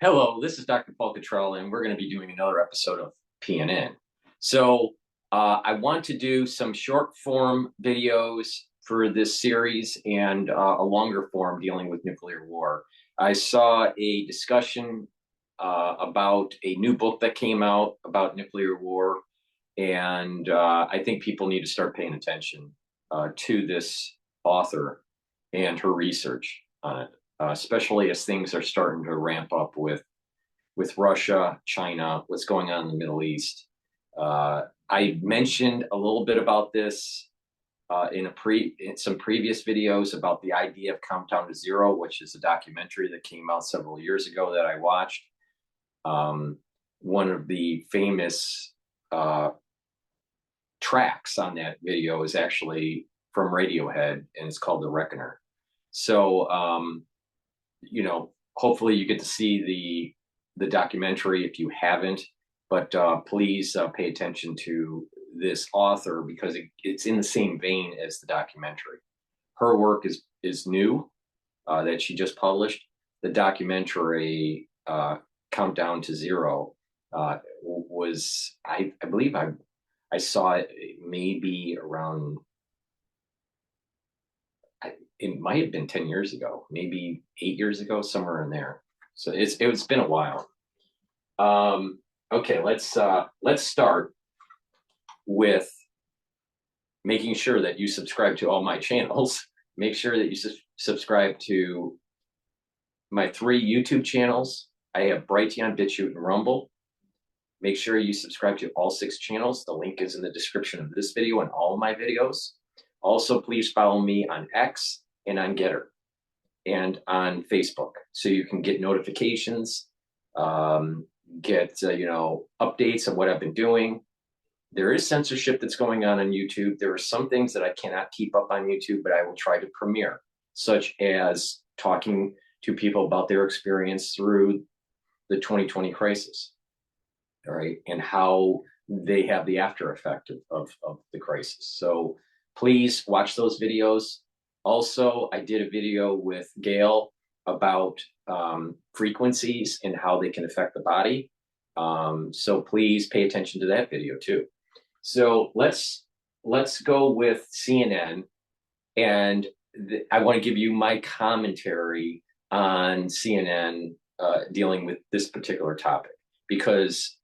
Hello, this is Dr. Paul Cottrell, and we're going to be doing another episode of PNN. So I want to do some short form videos for this series and a longer form dealing with nuclear war. I saw a discussion about a new book that came out about nuclear war, and I think people need to start paying attention to this author and her research on it. Especially as things are starting to ramp up with Russia, China, what's going on in the Middle East. I mentioned a little bit about this in some previous videos about the idea of Countdown to Zero, which is a documentary that came out several years ago that I watched. One of the famous tracks on that video is actually from Radiohead, and it's called The Reckoner. So hopefully you get to see the documentary if you haven't, but please pay attention to this author because it's in the same vein as the documentary. Her work is new that she just published. The documentary Countdown to Zero was, I believe I saw it maybe around, it might have been 10 years ago, maybe 8 years ago, somewhere in there. So it's been a while. Okay, let's start with making sure that you subscribe to all my channels. Make sure that you subscribe to my 3 YouTube channels. I have Brighteon, Bitchute, and Rumble. Make sure you subscribe to all 6 channels. The link is in the description of this video and all of my videos. Also, please follow me on X and on GETTR and on Facebook, so you can get notifications, get updates on what I've been doing. There is censorship that's going on YouTube. There are some things that I cannot keep up on YouTube, but I will try to premiere, such as talking to people about their experience through the 2020 crisis, all right, and how they have the after effect of the crisis. So please watch those videos. Also, I did a video with Gail about frequencies and how they can affect the body. So please pay attention to that video too. So let's go with CNN, and I want to give you my commentary on CNN dealing with this particular topic, because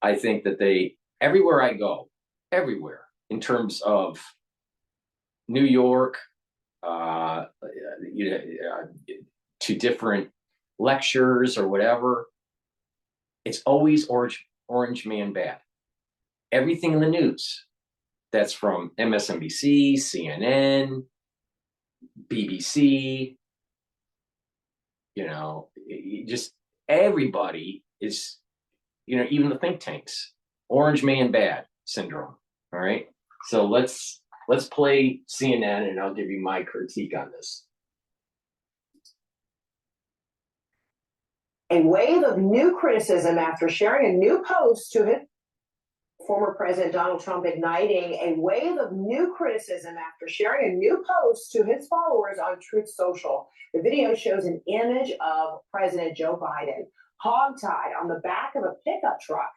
I think that everywhere I go, everywhere in terms of New York, to different lectures or whatever, it's always orange man bad. Everything in the news, that's from MSNBC, CNN, BBC, just everybody is, even the think tanks, orange man bad syndrome. All right. So let's play CNN and I'll give you my critique on this. A wave of new criticism after sharing a new post to his former President Donald Trump, igniting a wave of new criticism after sharing a new post to his followers on Truth Social. The video shows an image of President Joe Biden hogtied on the back of a pickup truck.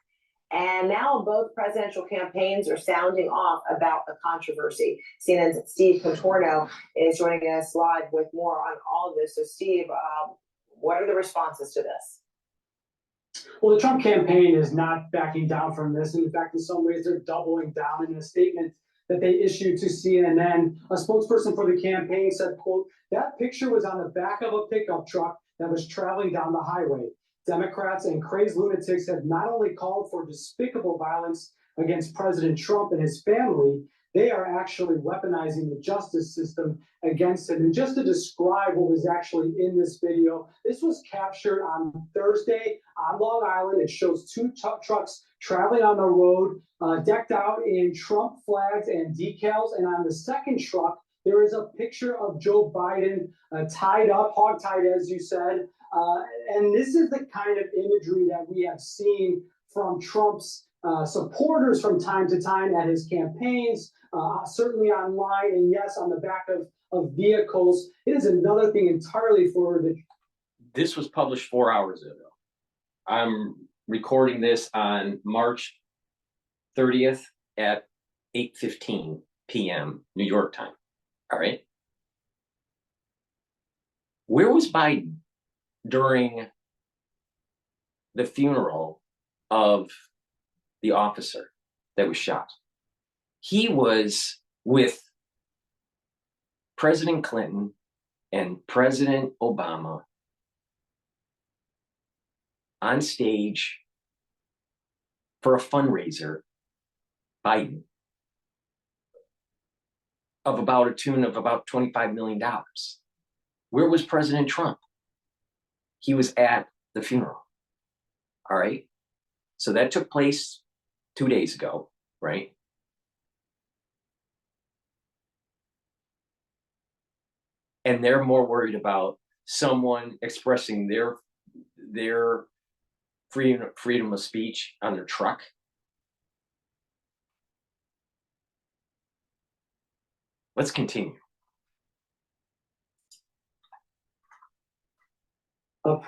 And now both presidential campaigns are sounding off about the controversy. CNN's Steve Contorno is joining us live with more on all of this. So, Steve, what are the responses to this? Well, the Trump campaign is not backing down from this. And in fact, in some ways, they're doubling down in a statement that they issued to CNN. A spokesperson for the campaign said, quote, "That picture was on the back of a pickup truck that was traveling down the highway. Democrats and crazed lunatics have not only called for despicable violence against President Trump and his family, they are actually weaponizing the justice system against him." And just to describe what was actually in this video, this was captured on Thursday on Long Island. It shows 2 trucks traveling on the road, decked out in Trump flags and decals. And on the second truck, there is a picture of Joe Biden tied up, hog-tied, as you said. And this is the kind of imagery that we have seen from Trump's supporters from time to time at his campaigns, certainly online, and yes, on the back of vehicles. It is another thing entirely for the... This was published 4 hours ago. I'm recording this on March 30th at 8:15 p.m. New York time. All right. Where was Biden during the funeral of the officer that was shot? He was with President Clinton and President Obama on stage for a fundraiser, Biden, of about a tune of about $25 million. Where was President Trump? He was at the funeral. All right. So that took place 2 days ago, right? And they're more worried about someone expressing their freedom of speech on their truck. Let's continue. A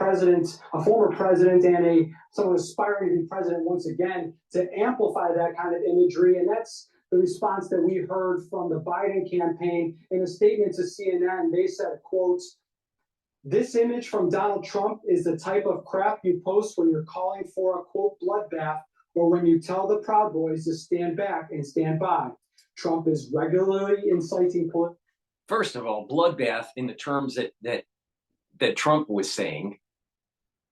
former president, and someone aspiring to be president once again, to amplify that kind of imagery. And that's the response that we heard from the Biden campaign. In a statement to CNN, they said, quote, "This image from Donald Trump is the type of crap you post when you're calling for a, quote, bloodbath, or when you tell the Proud Boys to stand back and stand by. Trump is regularly inciting political." First of all, bloodbath in the terms that Trump was saying,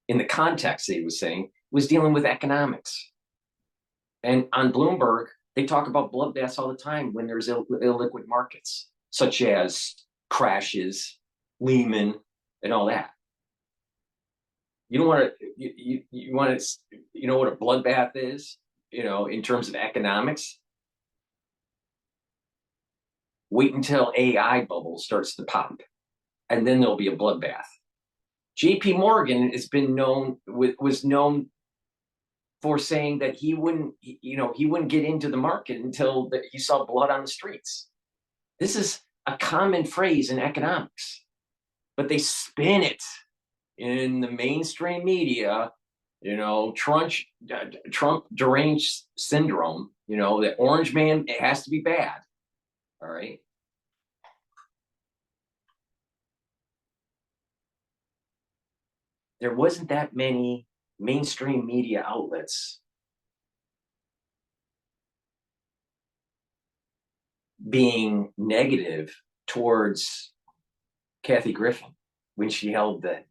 in the context that he was saying, was dealing with economics. And on Bloomberg, they talk about bloodbaths all the time when there's illiquid markets, such as crashes, Lehman, and all that. You don't want to. You want to. You know what a bloodbath is? You know, in terms of economics. Wait until AI bubble starts to pop, and then there'll be a bloodbath. J.P. Morgan was known for saying that he wouldn't get into the market until he saw blood on the streets. This is a common phrase in economics, but they spin it in the mainstream media. You know, Trump deranged syndrome. You know, the orange man, it has to be bad. All right. There wasn't that many mainstream media outlets being negative towards Kathy Griffin when she held the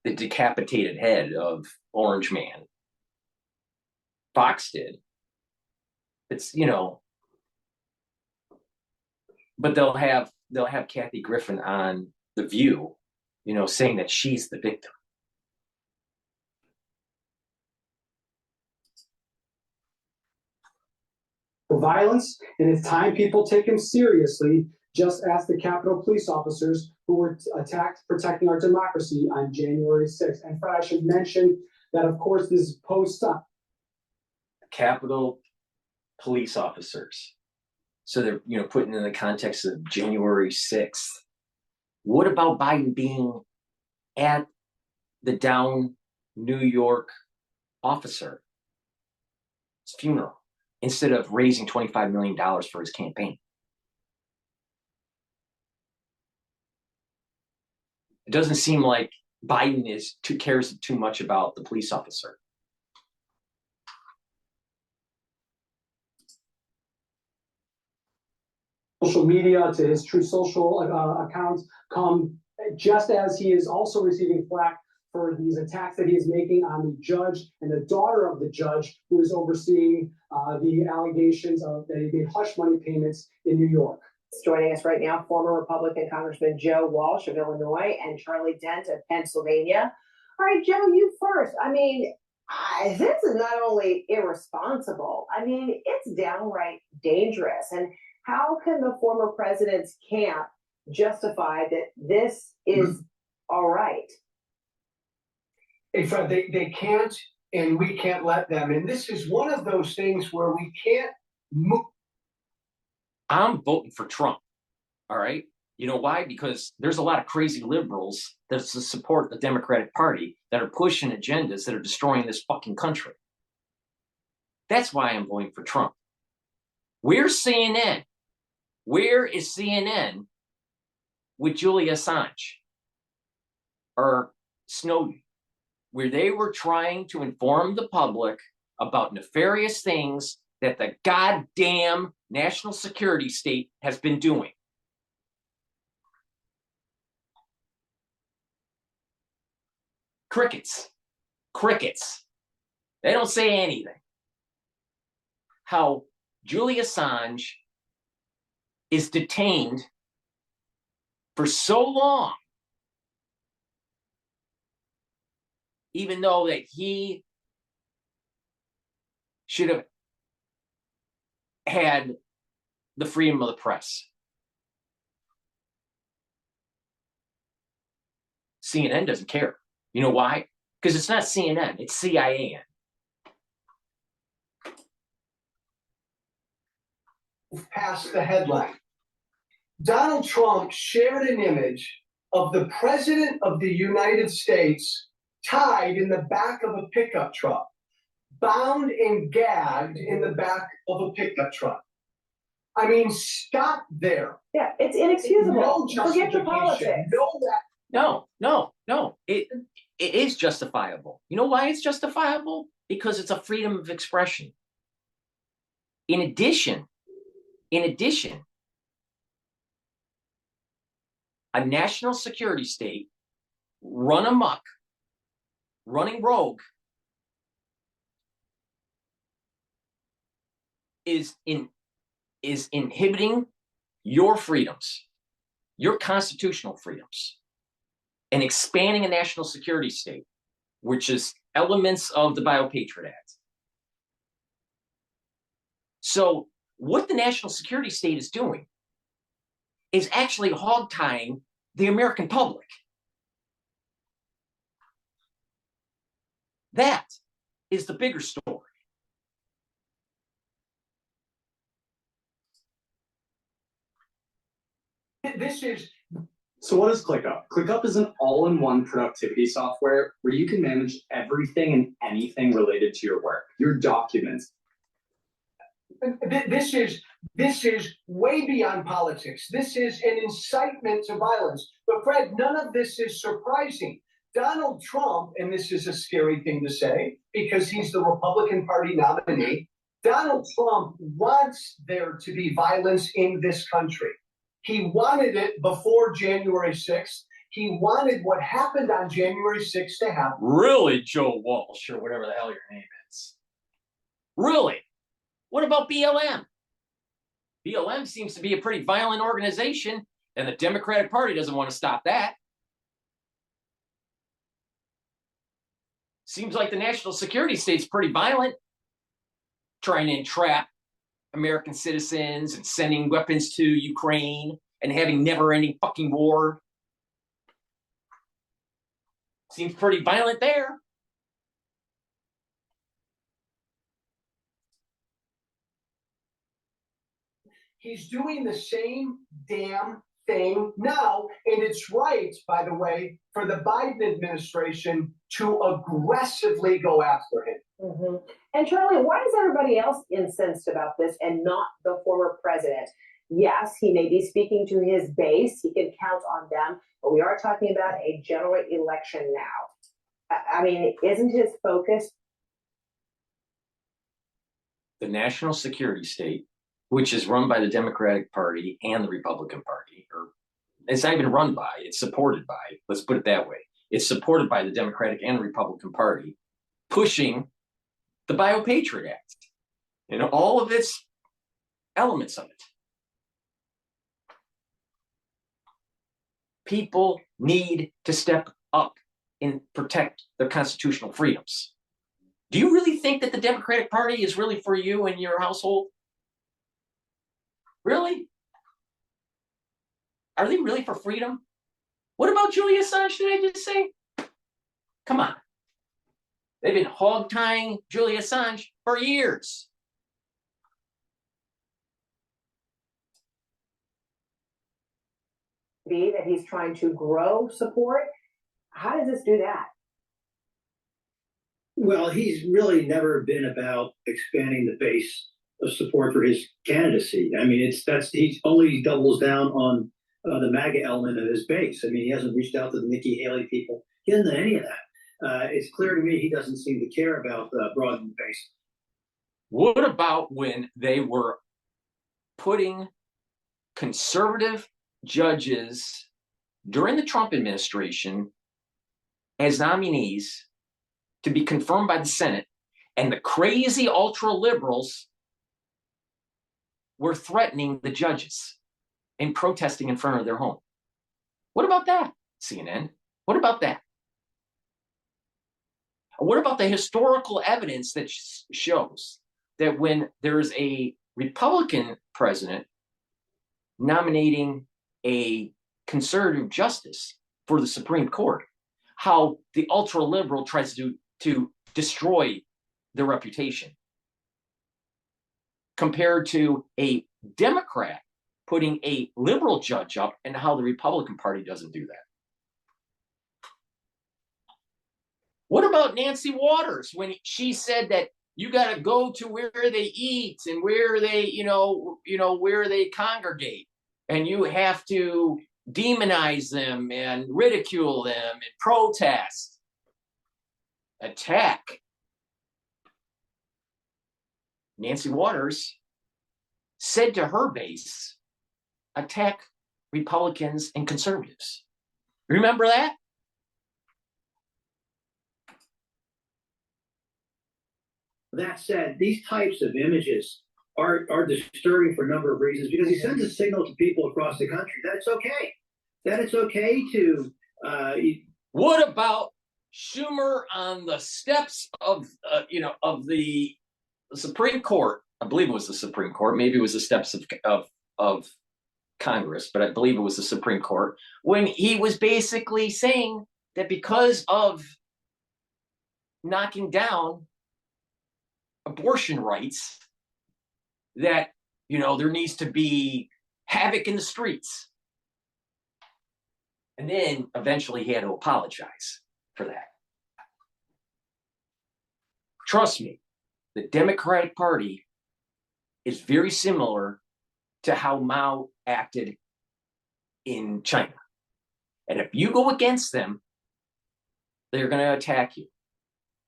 decapitated head of Orange Man. Fox did. It's, you know, but they'll have Kathy Griffin on The View, you know, saying that she's the victim. For violence, and it's time people take him seriously. Just ask the Capitol police officers who were attacked protecting our democracy on January 6th. And Fred, I should mention that, of course, this post Capitol police officers. So they're, you know, putting in the context of January 6th. What about Biden being at the down New York officer's funeral instead of raising $25 million for his campaign? It doesn't seem like Biden cares too much about the police officer. Social media to his True Social accounts come just as he is also receiving flack for these attacks that he is making on the judge and the daughter of the judge who is overseeing the allegations of that he made hush money payments in New York. Joining us right now, former Republican Congressman Joe Walsh of Illinois and Charlie Dent of Pennsylvania. All right, Joe, you first. I mean, this is not only irresponsible, I mean, it's downright dangerous. And how can the former president's camp justify that this is all right? Hey, Fred, they can't, and we can't let them. And this is one of those things where we can't move. I'm voting for Trump. All right. You know why? Because there's a lot of crazy liberals that support the Democratic Party that are pushing agendas that are destroying this fucking country. That's why I'm voting for Trump. Where's CNN? Where is CNN with Julia Assange or Snowden, where they were trying to inform the public about nefarious things that the goddamn national security state has been doing? Crickets. Crickets. They don't say anything. How Julia Assange is detained for so long, even though that he should have had the freedom of the press. CNN doesn't care. You know why? Because it's not CNN, it's CIA. Past the headline. Donald Trump shared an image of the President of the United States tied in the back of a pickup truck, bound and gagged in the back of a pickup truck. I mean, stop there. Yeah, it's inexcusable. No Forget the politics. No. It is justifiable. You know why it's justifiable? Because it's a freedom of expression. In addition, a national security state run amok, running rogue, is inhibiting your freedoms, your constitutional freedoms, and expanding a national security state, which is elements of the Biopatriot Act. So what the national security state is doing is actually hog-tying the American public. That is the bigger story. This is So what is ClickUp? ClickUp is an all-in-one productivity software where you can manage everything and anything related to your work, your documents. This is way beyond politics. This is an incitement to violence. But Fred, none of this is surprising. Donald Trump, and this is a scary thing to say because he's the Republican Party nominee, Donald Trump wants there to be violence in this country. He wanted it before January 6th. He wanted what happened on January 6th to happen. Really, Joe Walsh, or whatever the hell your name is? Really? What about BLM? BLM seems to be a pretty violent organization, and the Democratic Party doesn't want to stop that. Seems like the national security state's pretty violent, trying to entrap American citizens and sending weapons to Ukraine and having never-ending fucking war. Seems pretty violent there. He's doing the same damn thing now, and it's right, by the way, for the Biden administration to aggressively go after him. Mm-hmm. And Charlie, why is everybody else incensed about this and not the former president? Yes, he may be speaking to his base. He can count on them, but we are talking about a general election now. I mean, isn't his focus? The national security state, which is run by the Democratic Party and the Republican Party, or it's not even run by, it's supported by, let's put it that way. It's supported by the Democratic and Republican Party, pushing the Biopatriot Act and all of its elements of it. People need to step up and protect their constitutional freedoms. Do you really think that the Democratic Party is really for you and your household? Really? Are they really for freedom? What about Julia Assange, did I just say? Come on. They've been hog-tying Julia Assange for years. be that he's trying to grow support? How does this do that? Well, he's really never been about expanding the base of support for his candidacy. I mean, he only doubles down on the MAGA element of his base. I mean, he hasn't reached out to the Nikki Haley people. He hasn't done any of that. It's clear to me he doesn't seem to care about broadening the base. What about when they were putting conservative judges during the Trump administration as nominees to be confirmed by the Senate, and the crazy ultra liberals were threatening the judges and protesting in front of their home? What about that, CNN? What about that? What about the historical evidence that shows that when there's a Republican president nominating a conservative justice for the Supreme Court, how the ultra liberal tries to destroy their reputation, compared to a Democrat putting a liberal judge up, and how the Republican Party doesn't do that? What about Nancy Waters when she said that you got to go to where they eat and where they, where they congregate, and you have to demonize them and ridicule them and protest, attack? Nancy Waters said to her base, attack Republicans and conservatives. Remember that? That said, these types of images are disturbing for a number of reasons, because he sends a signal to people across the country that it's okay. That it's okay to. What about Schumer on the steps of the Supreme Court? I believe it was the Supreme Court. Maybe it was the steps of Congress, but I believe it was the Supreme Court, when he was basically saying that because of knocking down abortion rights, that there needs to be havoc in the streets. And then eventually he had to apologize for that. Trust me, the Democratic Party is very similar to how Mao acted in China. And if you go against them, they're going to attack you.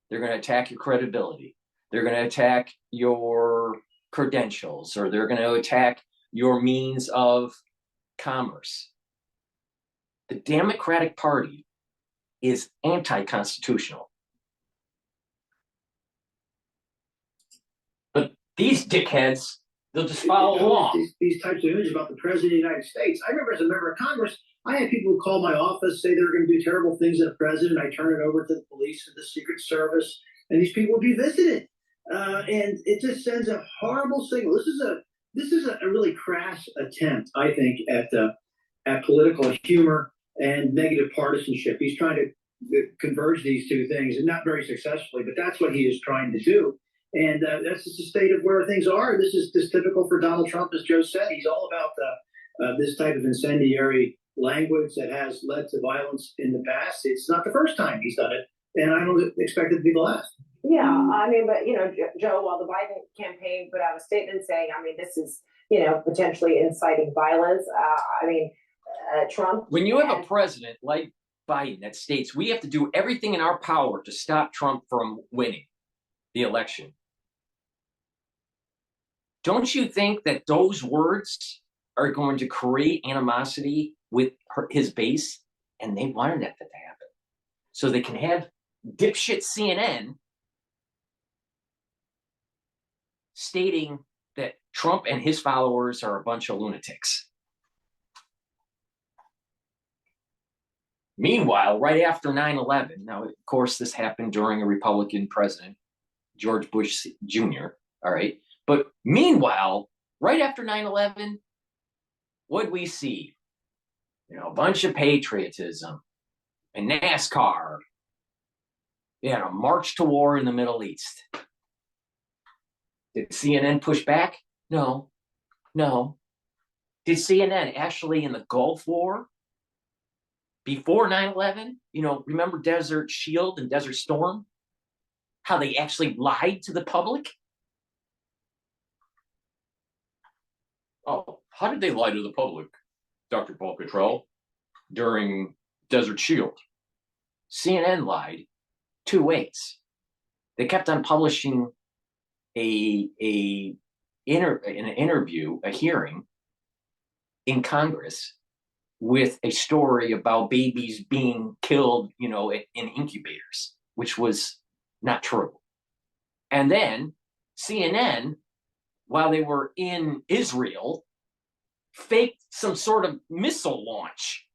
They're going to attack your credibility. They're going to attack your credentials, or they're going to attack your means of commerce. The Democratic Party is anti-constitutional. But these dickheads, they'll just follow along. These types of images about the President of the United States. I remember as a member of Congress, I had people who call my office, say they were going to do terrible things to the president. I turn it over to the police and the Secret Service, and these people would be visited. And it just sends a horrible signal. This is a really crass attempt, I think, at political humor and negative partisanship. He's trying to converge these two things, and not very successfully, but that's what he is trying to do. And that's just the state of where things are. This is typical for Donald Trump, as Joe said. He's all about this type of incendiary language that has led to violence in the past. It's not the first time he's done it, and I don't expect it to be the last. Yeah, I mean, but Joe, while the Biden campaign put out a statement saying, this is potentially inciting violence. Trump. When you have a president like Biden that states we have to do everything in our power to stop Trump from winning the election, don't you think that those words are going to create animosity with his base? And they wanted that to happen so they can have dipshit CNN stating that Trump and his followers are a bunch of lunatics. Meanwhile, right after 9/11, now, of course, this happened during a Republican president, George Bush Jr., all right? But meanwhile, right after 9/11, what'd we see? A bunch of patriotism and NASCAR. A march to war in the Middle East. Did CNN push back? No. Did CNN actually in the Gulf War before 9/11, remember Desert Shield and Desert Storm? How they actually lied to the public? Oh, how did they lie to the public, Dr. Paul Cottrell, during Desert Shield? CNN lied two ways. They kept on publishing an interview, a hearing in Congress with a story about babies being killed, in incubators, which was not true. And then CNN, while they were in Israel, faked some sort of missile launch.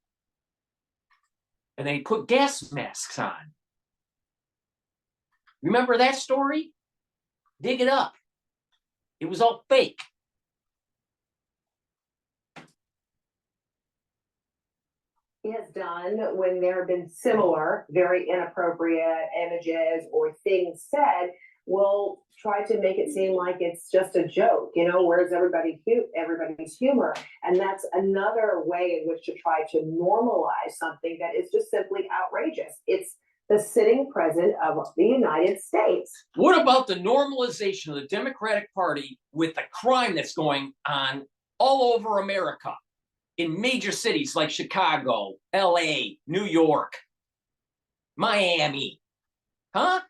And they put gas masks on. Remember that story? Dig it up. It was all fake. Has done when there have been similar, very inappropriate images or things said, will try to make it seem like it's just a joke. Where's everybody's humor? And that's another way in which to try to normalize something that is just simply outrageous. It's the sitting president of the United States. What about the normalization of the Democratic Party with the crime that's going on all over America? In major cities like Chicago, LA, New York, Miami. Huh?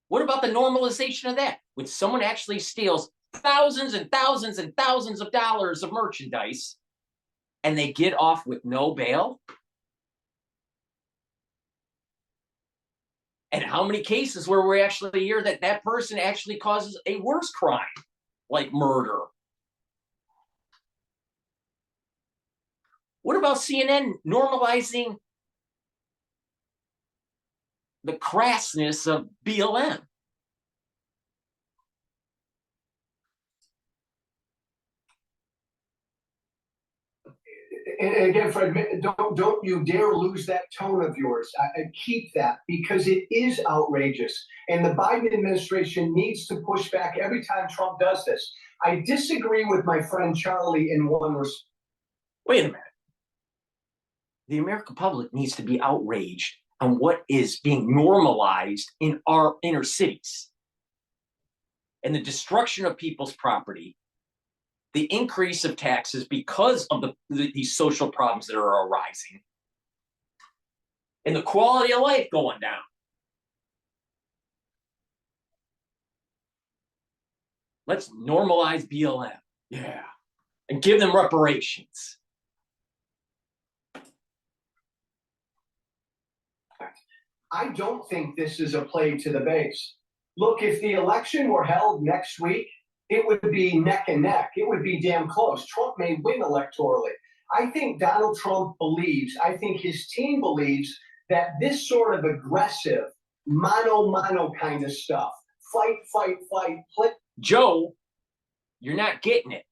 What about the normalization of that? When someone actually steals thousands and thousands and thousands of dollars of merchandise and they get off with no bail? And how many cases where we actually hear that that person actually causes a worse crime, like murder? What about CNN normalizing the crassness of BLM? And again, Fred, don't you dare lose that tone of yours. I keep that, because it is outrageous. And the Biden administration needs to push back every time Trump does this. I disagree with my friend Charlie in one respect. Wait a minute. The American public needs to be outraged on what is being normalized in our inner cities and the destruction of people's property, the increase of taxes because of these social problems that are arising, and the quality of life going down. Let's normalize BLM. Yeah. And give them reparations. I don't think this is a play to the base. Look, if the election were held next week, it would be neck and neck. It would be damn close. Trump may win electorally. I think Donald Trump believes, I think his team believes, that this sort of aggressive, mano kind of stuff, fight, Joe, you're not getting it.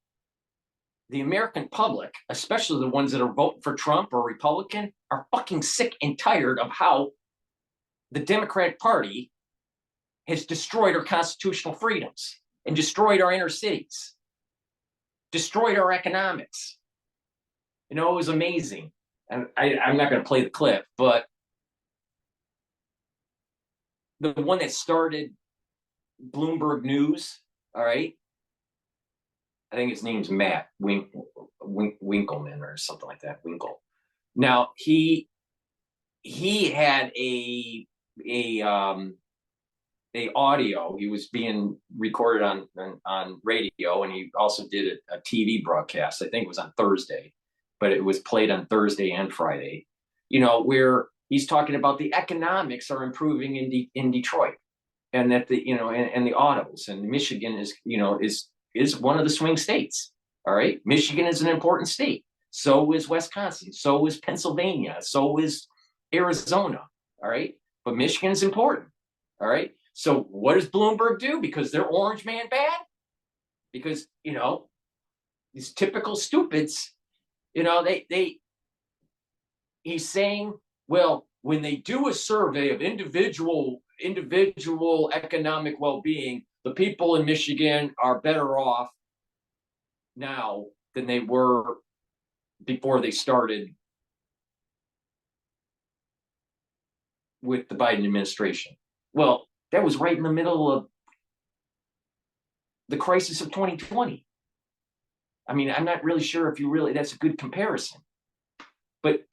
The American public, especially the ones that are voting for Trump or Republican, are fucking sick and tired of how the Democratic Party has destroyed our constitutional freedoms and destroyed our inner cities, destroyed our economics. It was amazing. And I'm not going to play the clip, but the one that started Bloomberg News, all right? I think his name's Matt Winkleman or something like that, Winkle. Now, he had a audio. He was being recorded on radio, and he also did a TV broadcast. I think it was on Thursday, but it was played on Thursday and Friday. Where he's talking about the economics are improving in Detroit, and that the autos, and Michigan is one of the swing states. All right, Michigan is an important state. So is Wisconsin. So is Pennsylvania. So is Arizona. All right, but Michigan is important. All right. So what does Bloomberg do? Because they're orange man bad? Because, these typical stupids, he's saying, well, when they do a survey of individual economic well-being, the people in Michigan are better off now than they were before they started with the Biden administration. Well, that was right in the middle of the crisis of 2020. I mean, I'm not really sure if that's a good comparison. But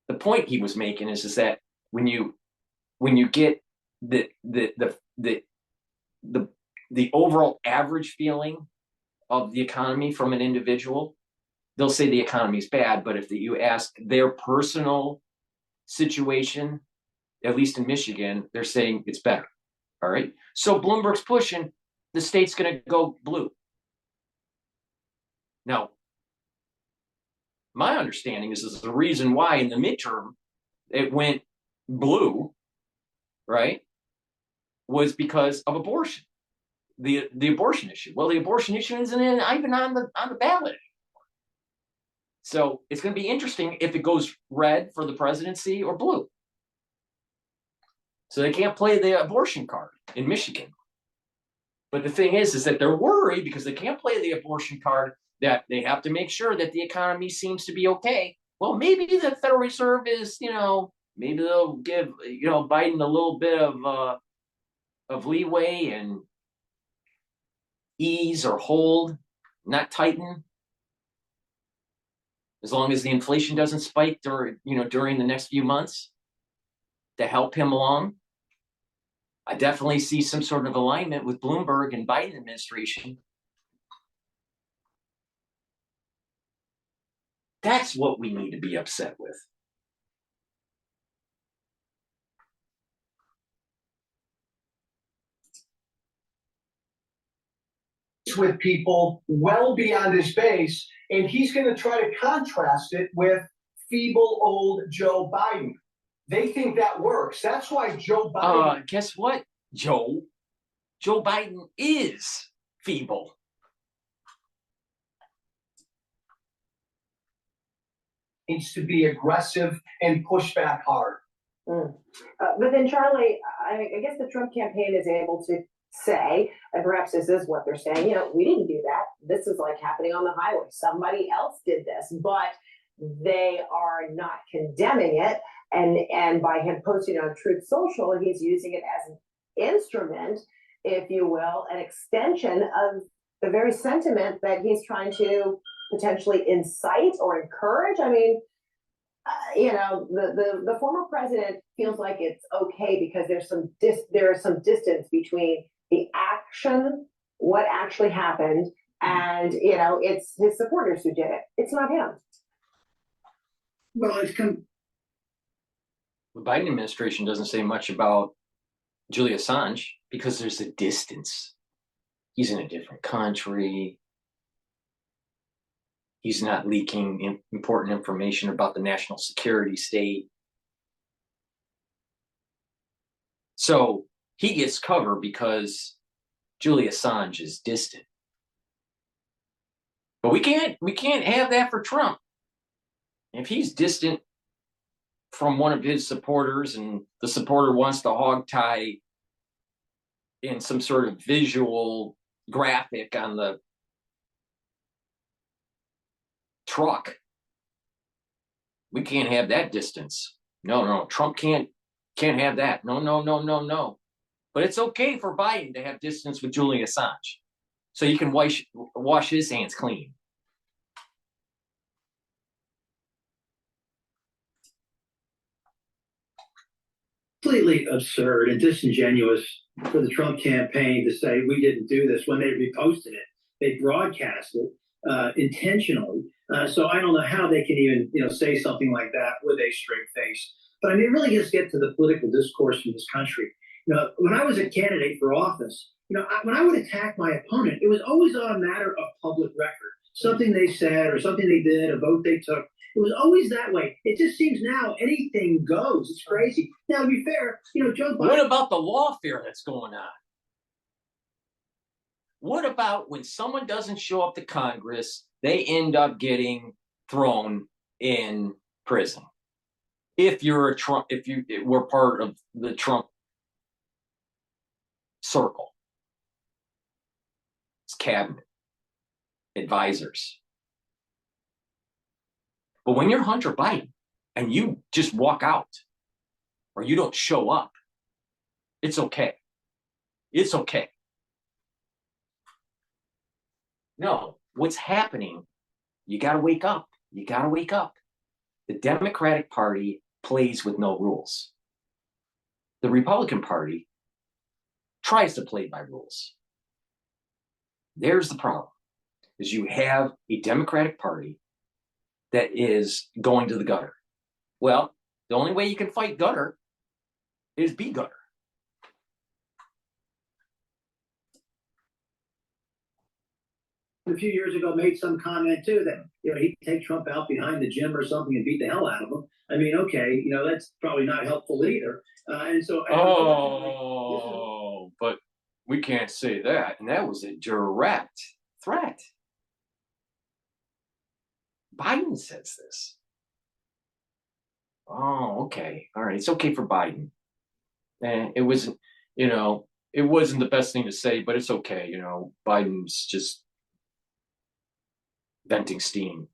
the point he was making is that when you get the overall average feeling of the economy from an individual, they'll say the economy is bad. But if you ask their personal situation, at least in Michigan, they're saying it's better. All right. So Bloomberg's pushing the state's going to go blue. Now, my understanding is the reason why in the midterm it went blue, right, was because of abortion, the abortion issue. Well, the abortion issue isn't even on the ballot anymore. So it's going to be interesting if it goes red for the presidency or blue. So they can't play the abortion card in Michigan. But the thing is that they're worried because they can't play the abortion card, that they have to make sure that the economy seems to be okay. Well, maybe the Federal Reserve is, maybe they'll give, Biden a little bit of leeway and ease or hold, not tighten, as long as the inflation doesn't spike during the next few months to help him along. I definitely see some sort of alignment with Bloomberg and Biden administration. That's what we need to be upset with. With people well beyond his base, and he's going to try to contrast it with feeble old Joe Biden. They think that works. That's why Joe Biden. Guess what, Joe? Joe Biden is feeble. Needs to be aggressive and push back hard. But then, Charlie, I guess the Trump campaign is able to say, and perhaps this is what they're saying, we didn't do that. This is like happening on the highway. Somebody else did this, but they are not condemning it. And by him posting on Truth Social, he's using it as an instrument, if you will, an extension of the very sentiment that he's trying to potentially incite or encourage. I mean, the former president feels like it's okay because there is some distance between the action, what actually happened, and it's his supporters who did it. It's not him. Well, The Biden administration doesn't say much about Julian Assange because there's a distance. He's in a different country. He's not leaking important information about the national security state. So he gets cover because Julian Assange is distant. But we can't have that for Trump. If he's distant from one of his supporters and the supporter wants to hog tie in some sort of visual graphic on the truck, we can't have that distance. No, Trump can't have that. No. But it's okay for Biden to have distance with Julian Assange, so you can wash his hands clean. Completely absurd and disingenuous for the Trump campaign to say we didn't do this when they reposted it. They broadcast it intentionally. So I don't know how they can even say something like that with a straight face. But I mean, it really just get to the political discourse in this country. When I was a candidate for office, when I would attack my opponent, it was always on a matter of public record, something they said or something they did, a vote they took. It was always that way. It just seems now anything goes. It's crazy. Now, to be fair, Joe Biden. What about the lawfare that's going on? What about when someone doesn't show up to Congress, they end up getting thrown in prison? If you were part of the Trump circle, it's cabinet, advisors. But when you're Hunter Biden and you just walk out or you don't show up, it's okay. It's okay. No, what's happening, you got to wake up. You got to wake up. The Democratic Party plays with no rules. The Republican Party tries to play by rules. There's the problem, is you have a Democratic Party that is going to the gutter. Well, the only way you can fight gutter is be gutter. A few years ago made some comment too that he'd take Trump out behind the gym or something and beat the hell out of him. I mean, okay, that's probably not helpful either. And so, but we can't say that, and that was a direct threat. Biden says this. Oh, okay, all right, it's okay for Biden. And it wasn't, it wasn't the best thing to say, but it's okay. Biden's just venting steam.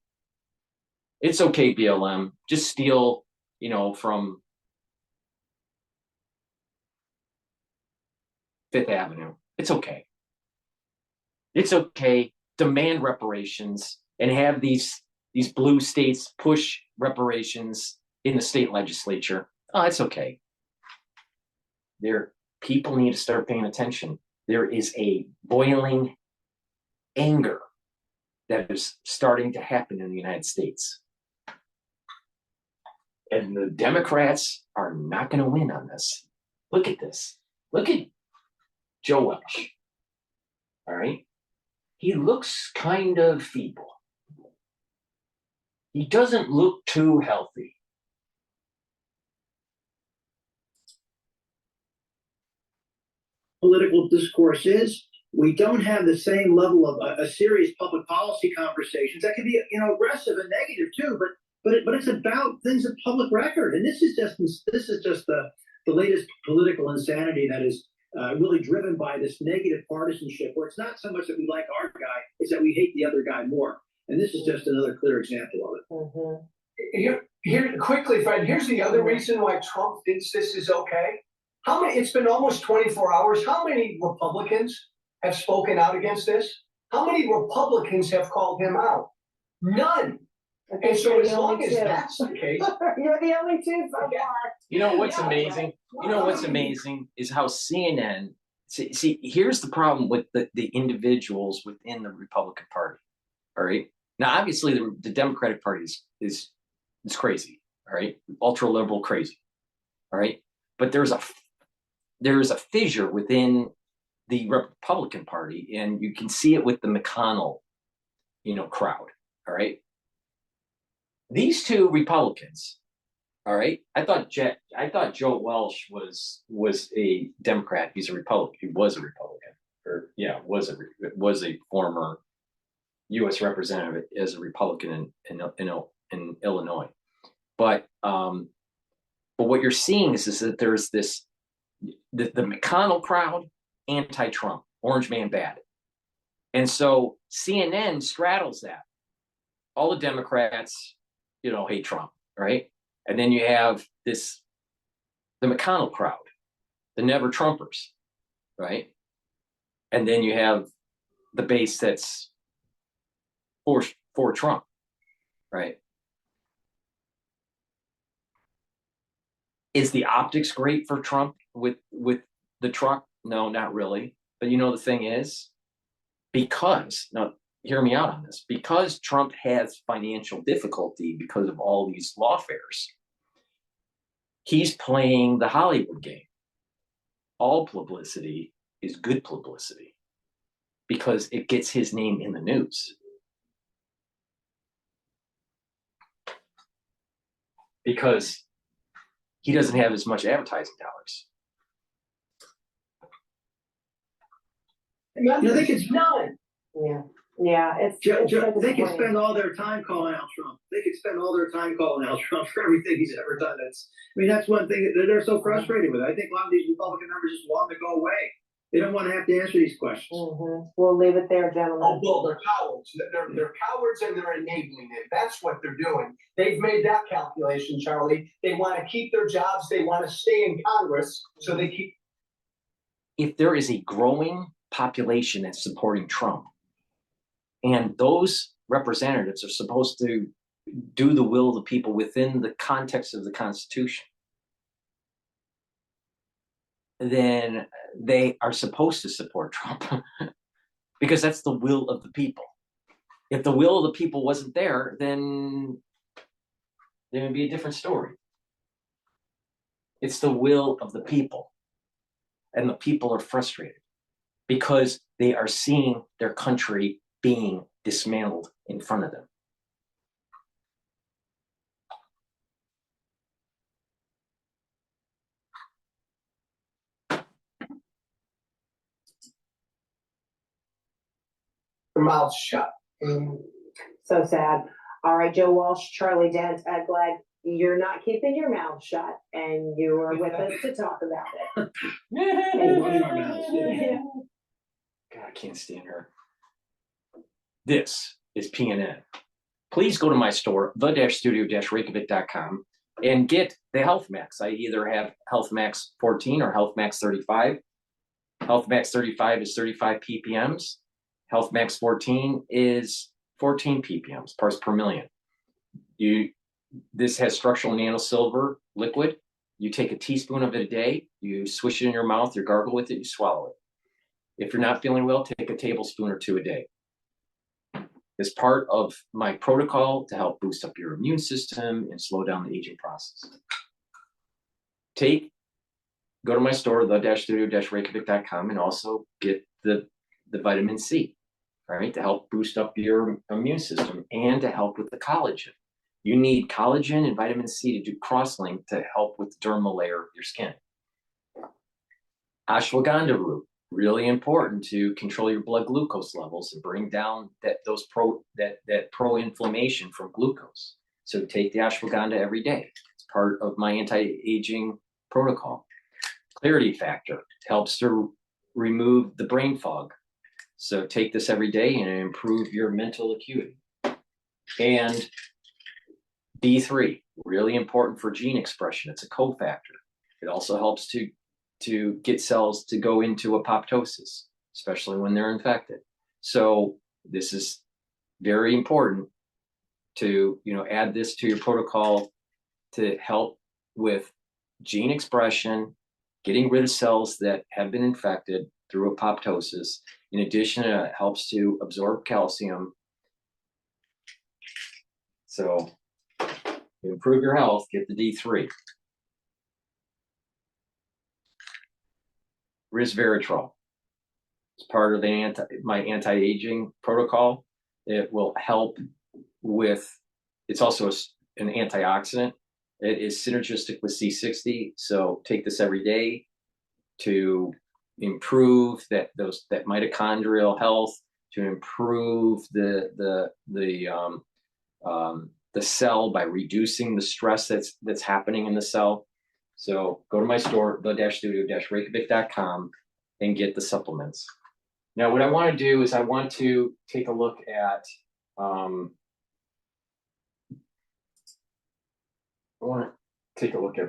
It's okay, BLM. Just steal, from Fifth Avenue. It's okay. It's okay. Demand reparations and have these blue states push reparations in the state legislature. Oh, it's okay. People need to start paying attention. There is a boiling anger that is starting to happen in the United States. And the Democrats are not going to win on this. Look at this. Look at Joe Welch. All right? He looks kind of feeble. He doesn't look too healthy. Political discourse is we don't have the same level of a serious public policy conversations that can be aggressive and negative too, but it's about things of public record, and this is just the latest political insanity that is really driven by this negative partisanship, where it's not so much that we like our guy, it's that we hate the other guy more, and this is just another clear example of it. Mm-hmm. Here quickly, Fred. Here's the other reason why Trump thinks this is okay. It's been almost 24 hours. How many Republicans have spoken out against this? How many Republicans have called him out? None. And so as long as that's the case. You're the only two so far. You know what's amazing? You know what's amazing is how CNN, see, here's the problem with the individuals within the Republican Party. All right. Now, obviously, the Democratic Party is crazy. All right. Ultra liberal crazy. All right. But there's a fissure within the Republican Party, and you can see it with the McConnell, crowd. All right. These two Republicans, all right. I thought Joe Welch was a Democrat. He's a Republican. He was a Republican, was a former U.S. representative as a Republican in Illinois. But what you're seeing is that there's this the McConnell crowd, anti-Trump, orange man bad, and so CNN straddles that. All the Democrats, hate Trump, right? And then you have the McConnell crowd, the never Trumpers, right? And then you have the base that's for Trump, right? Is the optics great for Trump with the truck? No, not really. But the thing is, now hear me out on this, because Trump has financial difficulty because of all these lawfares, he's playing the Hollywood game. All publicity is good publicity because it gets his name in the news. Because he doesn't have as much advertising dollars. They could none. Yeah. They could spend all their time calling out Trump. They could spend all their time calling out Trump for everything he's ever done. That's one thing that they're so frustrated with. I think a lot of these Republican members just want to go away. They don't want to have to answer these questions. We'll leave it there, gentlemen. Oh, Bill, they're cowards. They're cowards and they're enabling it. That's what they're doing. They've made that calculation, Charlie. They want to keep their jobs. They want to stay in Congress, so they keep. If there is a growing population that's supporting Trump, and those representatives are supposed to do the will of the people within the context of the Constitution, then they are supposed to support Trump because that's the will of the people. If the will of the people wasn't there, then there would be a different story. It's the will of the people. And the people are frustrated because they are seeing their country being dismantled in front of them. Their mouths shut. So sad. All right, Joe Walsh, Charlie Dent, Ed Glad, you're not keeping your mouth shut, and you are with us to talk about it. Running our mouths, yeah. God, I can't stand her. This is PNN. Please go to my store, the-studio-reykjavik.com, and get the Health Max. I either have Health Max 14 or Health Max 35. Health Max 35 is 35 ppms. Health Max 14 is 14 ppms, parts per million. This has structural nanosilver liquid. You take a teaspoon of it a day, you swish it in your mouth, you gargle with it, you swallow it. If you're not feeling well, take a tablespoon or two a day. It's part of my protocol to help boost up your immune system and slow down the aging process. Go to my store, the-studio-reykjavik.com, and also get the vitamin C, right, to help boost up your immune system and to help with the collagen. You need collagen and vitamin C to do cross-link to help with the dermal layer of your skin. Ashwagandha root, really important to control your blood glucose levels and bring down that pro-inflammation from glucose. So take the ashwagandha every day. It's part of my anti-aging protocol. Clarity factor helps to remove the brain fog. So take this every day and improve your mental acuity. And D3, really important for gene expression. It's a cofactor. It also helps to get cells to go into apoptosis, especially when they're infected. So this is very important to add this to your protocol to help with gene expression, getting rid of cells that have been infected through apoptosis. In addition, it helps to absorb calcium. So to improve your health, get the D3. Resveratrol. It's part of my anti-aging protocol. It will help with, it's also an antioxidant. It is synergistic with C60. So take this every day to improve that mitochondrial health, to improve the cell by reducing the stress that's happening in the cell. So go to my store, the-studio-reykjavik.com, and get the supplements. Now, what I want to do is I want to take a look at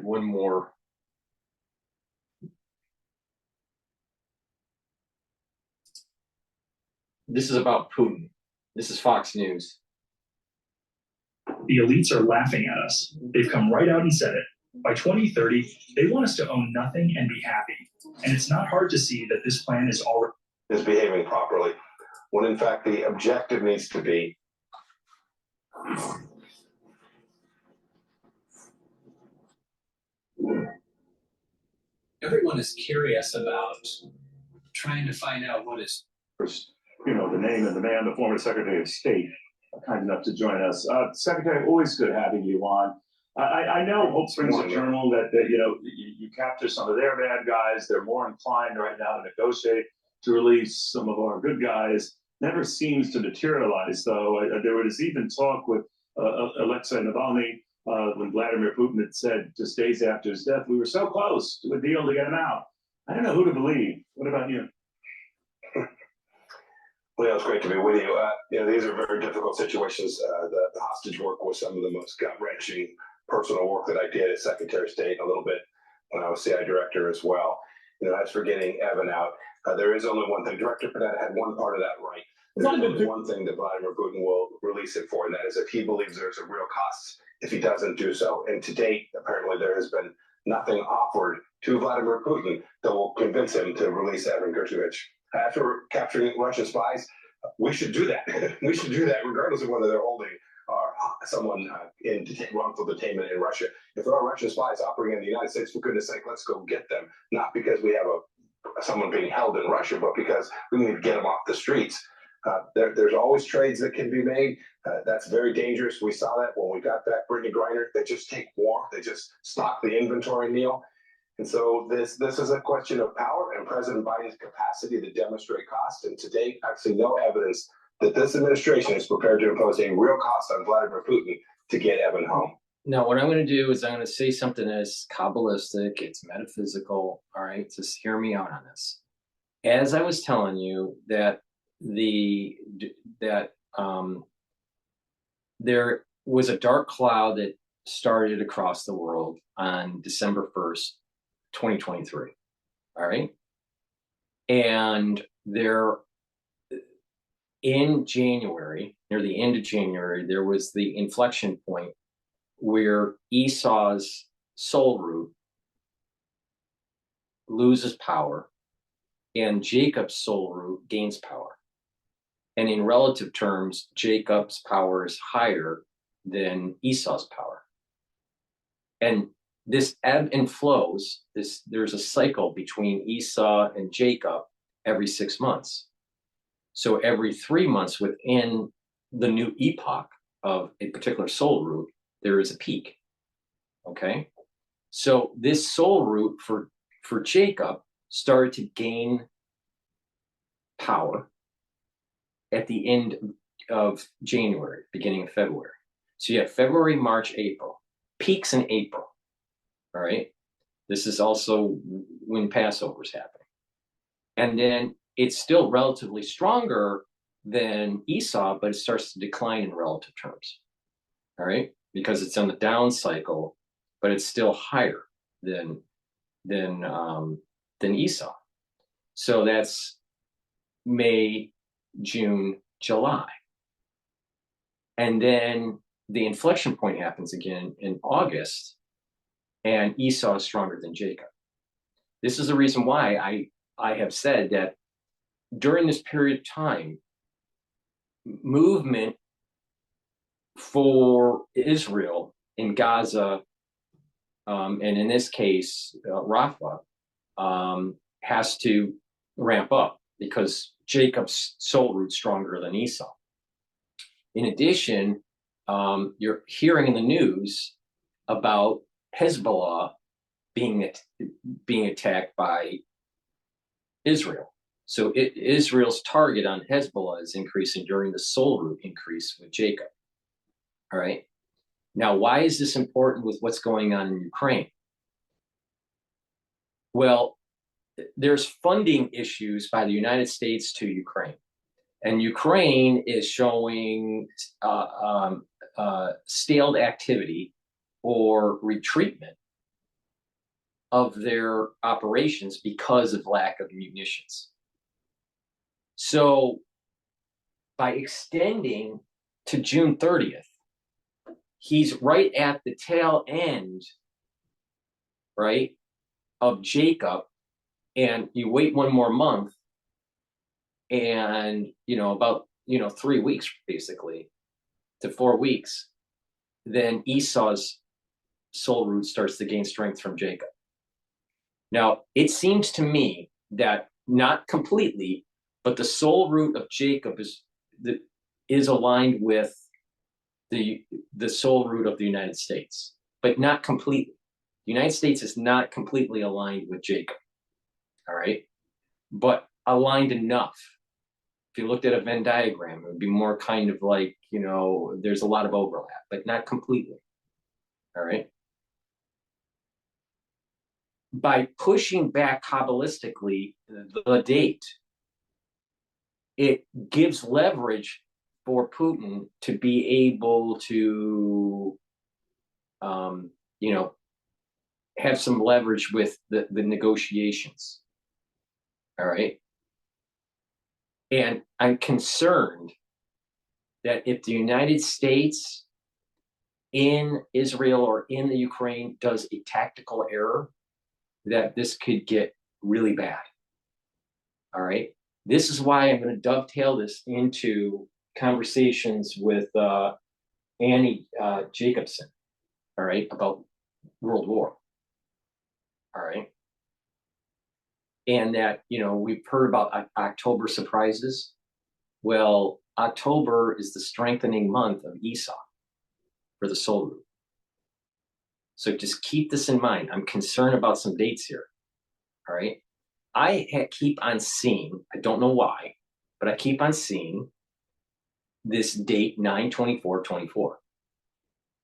one more. This is about Putin. This is Fox News. The elites are laughing at us. They've come right out and said it. By 2030, they want us to own nothing and be happy. And it's not hard to see that this plan is already behaving properly, when in fact the objective needs to be everyone is curious about trying to find out what is. The name of the man, the former Secretary of State, kind enough to join us. Secretary, always good having you on. I know Hope Springs Journal that you capture some of their bad guys. They're more inclined right now to negotiate to release some of our good guys. Never seems to materialize, though. There was even talk with Alexei Navalny when Vladimir Putin had said just days after his death, we were so close to a deal to get him out. I don't know who to believe. What about you? Well, it's great to be with you. These are very difficult situations. The hostage work was some of the most gut-wrenching personal work that I did as Secretary of State, a little bit when I was CI Director as well. As for getting Evan out, there is only one thing. Director Panetta had one part of that right. There's only one thing that Vladimir Putin will release it for, and that is if he believes there's a real cost if he doesn't do so. And to date, apparently there has been nothing offered to Vladimir Putin that will convince him to release Evan Gershkovich. After capturing Russian spies, we should do that. We should do that regardless of whether they're holding someone in wrongful detainment in Russia. If there are Russian spies operating in the United States, for goodness sake, let's go get them. Not because we have someone being held in Russia, but because we need to get them off the streets. There's always trades that can be made. That's very dangerous. We saw that when we got back Brittany Griner. They just take more. They just stock the inventory, Neil. And so this is a question of power and President Biden's capacity to demonstrate cost. And to date, I've seen no evidence that this administration is prepared to impose a real cost on Vladimir Putin to get Evan home. Now, what I'm going to do is I'm going to say something that's Kabbalistic, it's metaphysical, all right? Just hear me out on this. As I was telling you that there was a dark cloud that started across the world on December 1st, 2023, all right? And in January, near the end of January, there was the inflection point where Esau's soul root loses power and Jacob's soul root gains power. And in relative terms, Jacob's power is higher than Esau's power. And this ebb and flows, there's a cycle between Esau and Jacob every 6 months. So every 3 months within the new epoch of a particular soul root, there is a peak, okay? So this soul root for Jacob started to gain power at the end of January, beginning of February. So you have February, March, April, peaks in April, all right? This is also when Passover is happening. And then it's still relatively stronger than Esau, but it starts to decline in relative terms, all right? Because it's on the down cycle, but it's still higher than Esau. So that's May, June, July. And then the inflection point happens again in August, and Esau is stronger than Jacob. This is the reason why I have said that during this period of time, movement for Israel in Gaza, and in this case, Rafah, has to ramp up because Jacob's soul root's stronger than Esau. In addition, you're hearing in the news about Hezbollah being attacked by Israel. So Israel's target on Hezbollah is increasing during the soul root increase with Jacob. All right. Now, why is this important with what's going on in Ukraine? Well, there's funding issues by the United States to Ukraine. And Ukraine is showing stalled activity or retreatment of their operations because of lack of munitions. So by extending to June 30th, he's right at the tail end, right, of Jacob, and you wait one more month and, about, 3 weeks, basically, to 4 weeks, then Esau's soul root starts to gain strength from Jacob. Now, it seems to me that not completely, but the soul root of Jacob is aligned with the soul root of the United States, but not completely. The United States is not completely aligned with Jacob, all right? But aligned enough. If you looked at a Venn diagram, it would be more kind of like, there's a lot of overlap, but not completely, all right? by pushing back Kabbalistically the date, it gives leverage for Putin to be able to, have some leverage with the negotiations. All right. And I'm concerned that if the United States in Israel or in the Ukraine does a tactical error, that this could get really bad. All right. This is why I'm going to dovetail this into conversations with Annie Jacobsen, all right, about World War. All right. And that, we've heard about October surprises. Well, October is the strengthening month of Esau for the soul root. So just keep this in mind. I'm concerned about some dates here. All right. I keep on seeing, I don't know why, but I keep on seeing this date 9/24/24.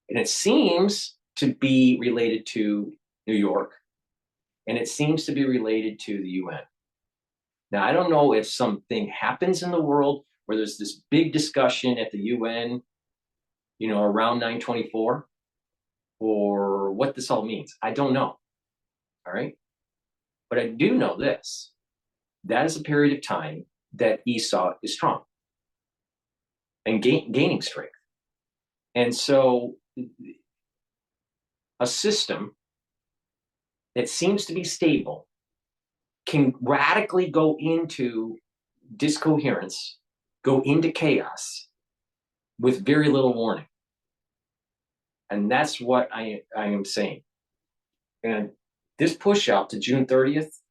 And it seems to be related to New York, and it seems to be related to the UN. Now, I don't know if something happens in the world where there's this big discussion at the UN, around 9/24, or what this all means. I don't know. All right. But I do know this. That is a period of time that Esau is strong and gaining strength. And so a system that seems to be stable can radically go into discoherence, go into chaos with very little warning. And that's what I am saying. And this push out to June 30th,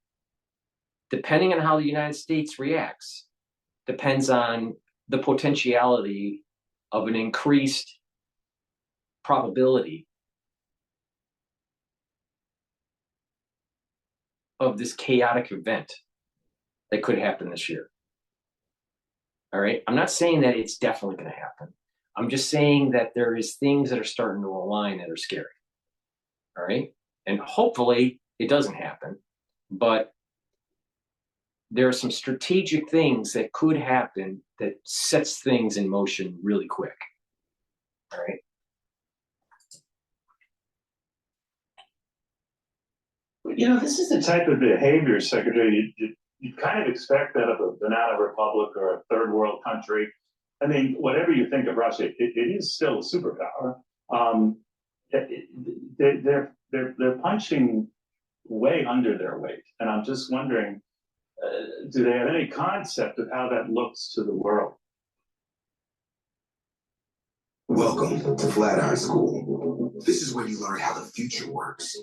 depending on how the United States reacts, depends on the potentiality of an increased probability of this chaotic event that could happen this year. All right. I'm not saying that it's definitely going to happen. I'm just saying that there is things that are starting to align that are scary. All right. And hopefully it doesn't happen, but there are some strategic things that could happen that sets things in motion really quick. All right. This is the type of behavior, Secretary, you kind of expect that of a banana republic or a third world country. I mean, whatever you think of Russia, it is still a superpower. They're punching way under their weight, and I'm just wondering, do they have any concept of how that looks to the world? Welcome to Flatiron School. This is where you learn how the future works,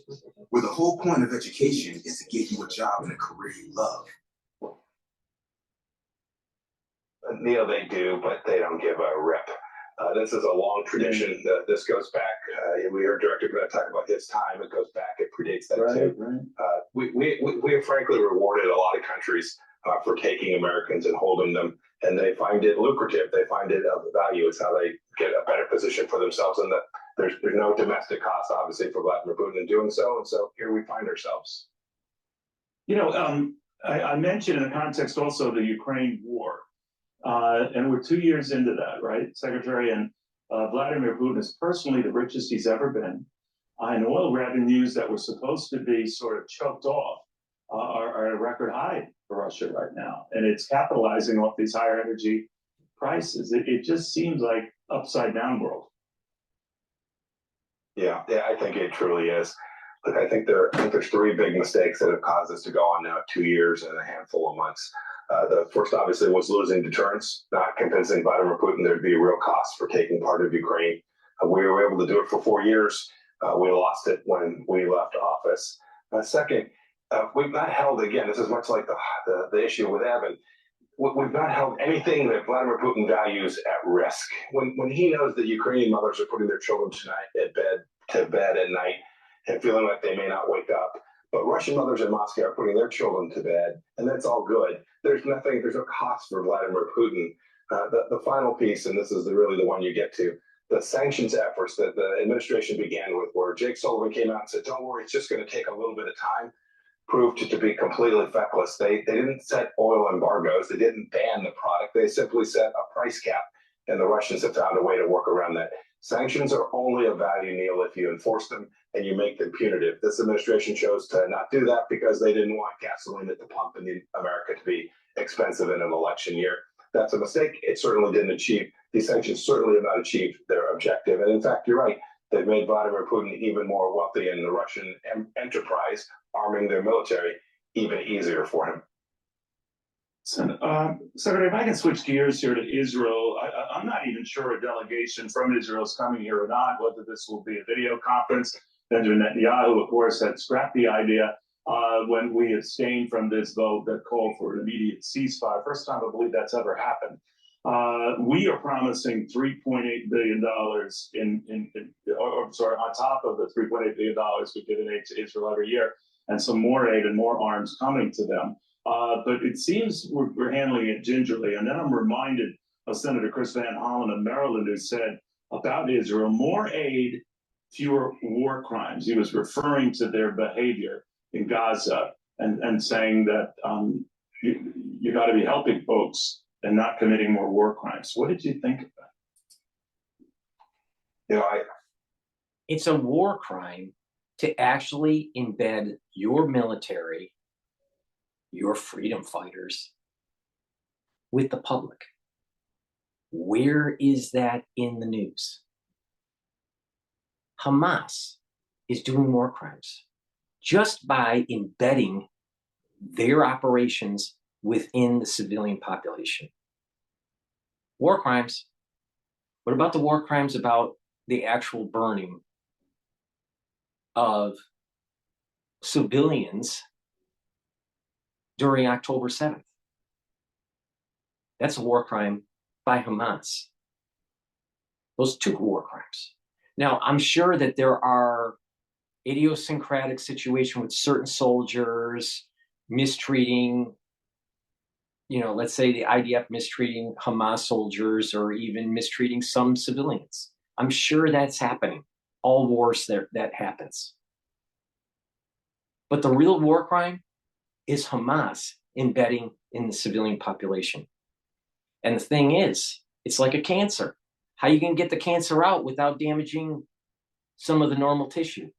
where the whole point of education is to get you a job in a career you love. Neil, they do, but they don't give a rip. This is a long tradition. This goes back. We heard Director Grant talk about his time. It goes back. It predates that too. Right. We have frankly rewarded a lot of countries for taking Americans and holding them, and they find it lucrative. They find it of value. It's how they get a better position for themselves, and that there's no domestic cost, obviously, for Vladimir Putin in doing so. And so here we find ourselves. I mentioned in the context also of the Ukraine war. And we're 2 years into that, right, Secretary? And Vladimir Putin is personally the richest he's ever been. And oil revenues that were supposed to be sort of choked off are at a record high for Russia right now. And it's capitalizing off these higher energy prices. It just seems like upside down world. Yeah, I think it truly is. Look, I think there's three big mistakes that have caused us to go on now 2 years and a handful of months. The first, obviously, was losing deterrence, not convincing Vladimir Putin there'd be a real cost for taking part of Ukraine. We were able to do it for 4 years. We lost it when we left office. Second, we've not held, again, this is much like the issue with Evan, we've not held anything that Vladimir Putin values at risk. When he knows that Ukrainian mothers are putting their children to bed at night and feeling like they may not wake up, but Russian mothers in Moscow are putting their children to bed, and that's all good. There's no cost for Vladimir Putin. The final piece, and this is really the one you get to, the sanctions efforts that the administration began with, where Jake Sullivan came out and said, don't worry, it's just going to take a little bit of time. proved to be completely feckless. They didn't set oil embargoes. They didn't ban the product. They simply set a price cap, and the Russians have found a way to work around that. Sanctions are only of value, Neil, if you enforce them and you make them punitive. This administration chose to not do that because they didn't want gasoline at the pump in America to be expensive in an election year. That's a mistake. It certainly didn't achieve, these sanctions certainly have not achieved their objective. And in fact, you're right, they've made Vladimir Putin even more wealthy in the Russian enterprise, arming their military even easier for him. Secretary, if I can switch gears here to Israel, I'm not even sure a delegation from Israel is coming here or not, whether this will be a video conference. Benjamin Netanyahu, of course, had scrapped the idea when we abstained from this vote that called for an immediate ceasefire. First time I believe that's ever happened. We are promising $3.8 billion on top of the $3.8 billion we give in aid to Israel every year, and some more aid and more arms coming to them. But it seems we're handling it gingerly. And then I'm reminded of Senator Chris Van Hollen of Maryland, who said about Israel, more aid, fewer war crimes. He was referring to their behavior in Gaza and saying that you got to be helping folks and not committing more war crimes. What did you think of that? It's a war crime to actually embed your military, your freedom fighters, with the public. Where is that in the news? Hamas is doing war crimes just by embedding their operations within the civilian population. War crimes. What about the war crimes about the actual burning of civilians during October 7th? That's a war crime by Hamas. Those two war crimes. Now, I'm sure that there are idiosyncratic situations with certain soldiers mistreating, let's say the IDF mistreating Hamas soldiers or even mistreating some civilians. I'm sure that's happening. All wars that happens. But the real war crime is Hamas embedding in the civilian population. And the thing is, it's like a cancer. How are you going to get the cancer out without damaging some of the normal tissue?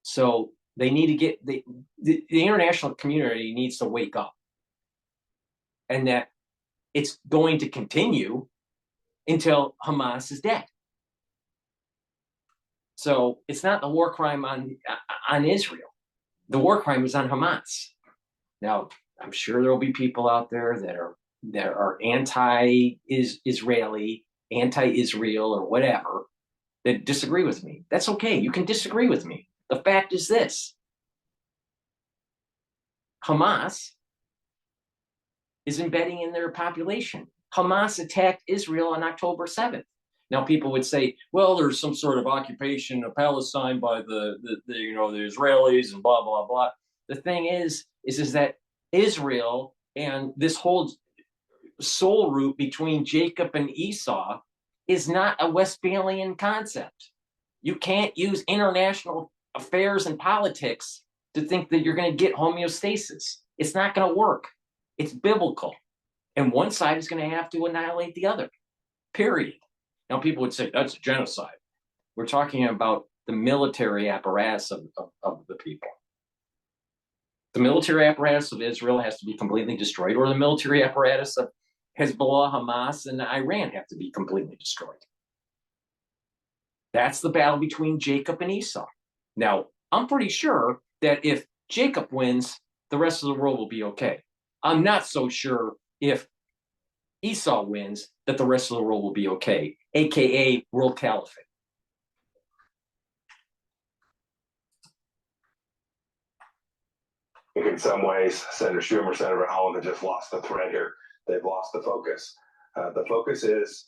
So they need to get, the international community needs to wake up. And that it's going to continue until Hamas is dead. So it's not the war crime on Israel. The war crime is on Hamas. Now, I'm sure there will be people out there that are anti-Israeli, anti-Israel, or whatever that disagree with me. That's okay. You can disagree with me. The fact is this: Hamas is embedding in their population. Hamas attacked Israel on October 7th. Now, people would say, well, there's some sort of occupation of Palestine by the Israelis and blah, blah, blah. The thing is that Israel and this whole soul root between Jacob and Esau is not a Westphalian concept. You can't use international affairs and politics to think that you're going to get homeostasis. It's not going to work. It's biblical. And one side is going to have to annihilate the other, period. Now, people would say that's a genocide. We're talking about the military apparatus of the people. The military apparatus of Israel has to be completely destroyed, or the military apparatus of Hezbollah, Hamas, and Iran have to be completely destroyed. That's the battle between Jacob and Esau. Now, I'm pretty sure that if Jacob wins, the rest of the world will be okay. I'm not so sure if Esau wins that the rest of the world will be okay, aka world caliphate. I think in some ways, Senator Schumer, Senator Holland have just lost the thread here. They've lost the focus. The focus is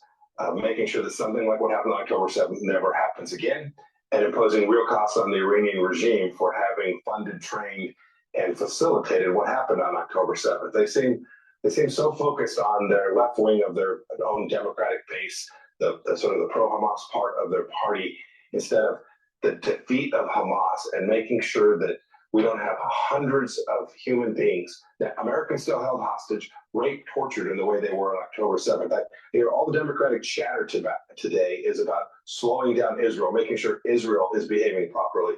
making sure that something like what happened on October 7th never happens again, and imposing real costs on the Iranian regime for having funded, trained, and facilitated what happened on October 7th. They seem so focused on their left wing of their own Democratic base, the sort of the pro-Hamas part of their party, instead of the defeat of Hamas and making sure that We don't have hundreds of human beings that Americans still held hostage, raped, tortured in the way they were on October 7th. All the Democratic chatter today is about slowing down Israel, making sure Israel is behaving properly,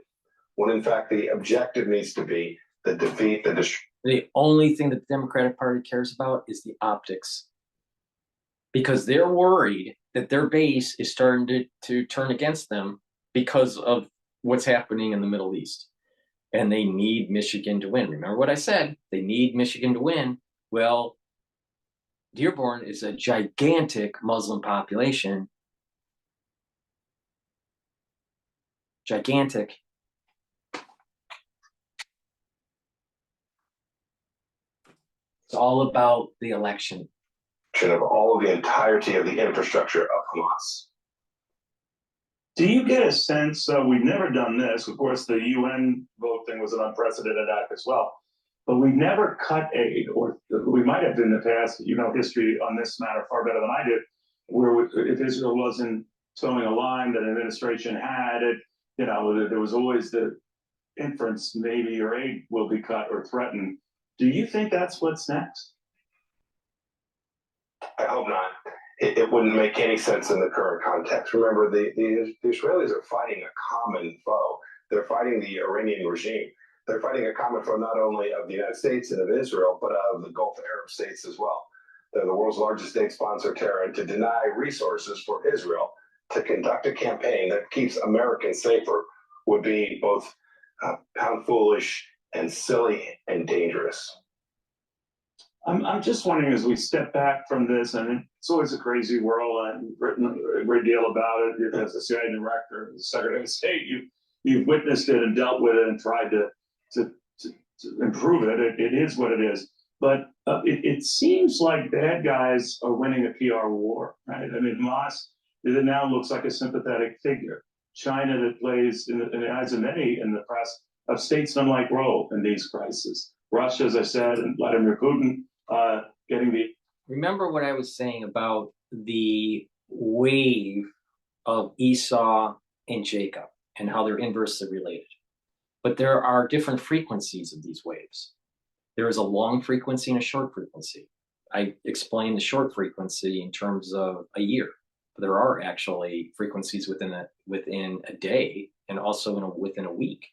when in fact the objective needs to be the defeat, the destruction. The only thing that the Democratic Party cares about is the optics, because they're worried that their base is starting to turn against them because of what's happening in the Middle East. And they need Michigan to win. Remember what I said? They need Michigan to win. Well, Dearborn is a gigantic Muslim population. Gigantic. It's all about the election. Of all of the entirety of the infrastructure of Hamas. Do you get a sense, we've never done this, of course the UN vote thing was an unprecedented act as well, but we've never cut aid, or we might have in the past, you know history on this matter far better than I did, where if Israel wasn't towing a line that an administration had, there was always the inference maybe your aid will be cut or threatened. Do you think that's what's next? I hope not. It wouldn't make any sense in the current context. Remember, the Israelis are fighting a common foe. They're fighting the Iranian regime. They're fighting a common foe not only of the United States and of Israel, but of the Gulf Arab states as well. They're the world's largest state sponsor of terror, and to deny resources for Israel to conduct a campaign that keeps Americans safer would be both pound foolish and silly and dangerous. I'm just wondering, as we step back from this, and it's always a crazy world, I've written a great deal about it as a CIA director, as Secretary of State, you've witnessed it and dealt with it and tried to improve it. It is what it is. But it seems like bad guys are winning a PR war, right? I mean, Hamas, it now looks like a sympathetic figure. China, that plays, in the eyes of many in the press, a statesman-like role in these crises. Russia, as I said, and Vladimir Putin getting the... Remember what I was saying about the wave of Esau and Jacob and how they're inversely related. But there are different frequencies of these waves. There is a long frequency and a short frequency. I explained the short frequency in terms of a year. There are actually frequencies within a day and also within a week.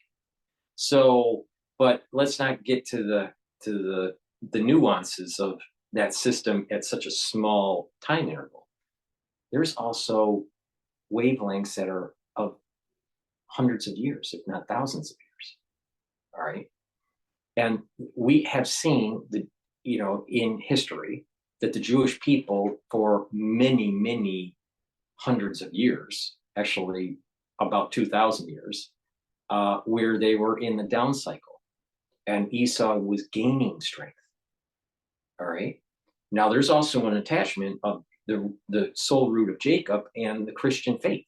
So, but let's not get to the nuances of that system at such a small time interval. There's also wavelengths that are of hundreds of years, if not thousands of years. All right. And we have seen in history that the Jewish people for many, many hundreds of years, actually about 2,000 years, where they were in the down cycle and Esau was gaining strength. All right. Now there's also an attachment of the soul root of Jacob and the Christian faith.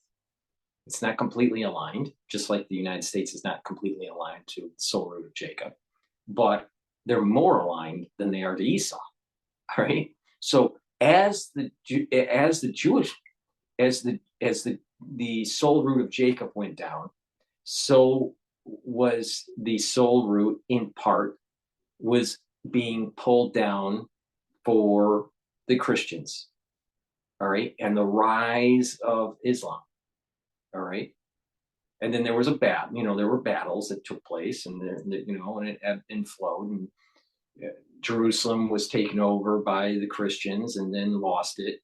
It's not completely aligned, just like the United States is not completely aligned to the soul root of Jacob, but they're more aligned than they are to Esau. All right. So as the soul root of Jacob went down, so was the soul root in part was being pulled down for the Christians. All right. And the rise of Islam. All right. And then there was there were battles that took place, and and it ebbed and flowed, and Jerusalem was taken over by the Christians and then lost it.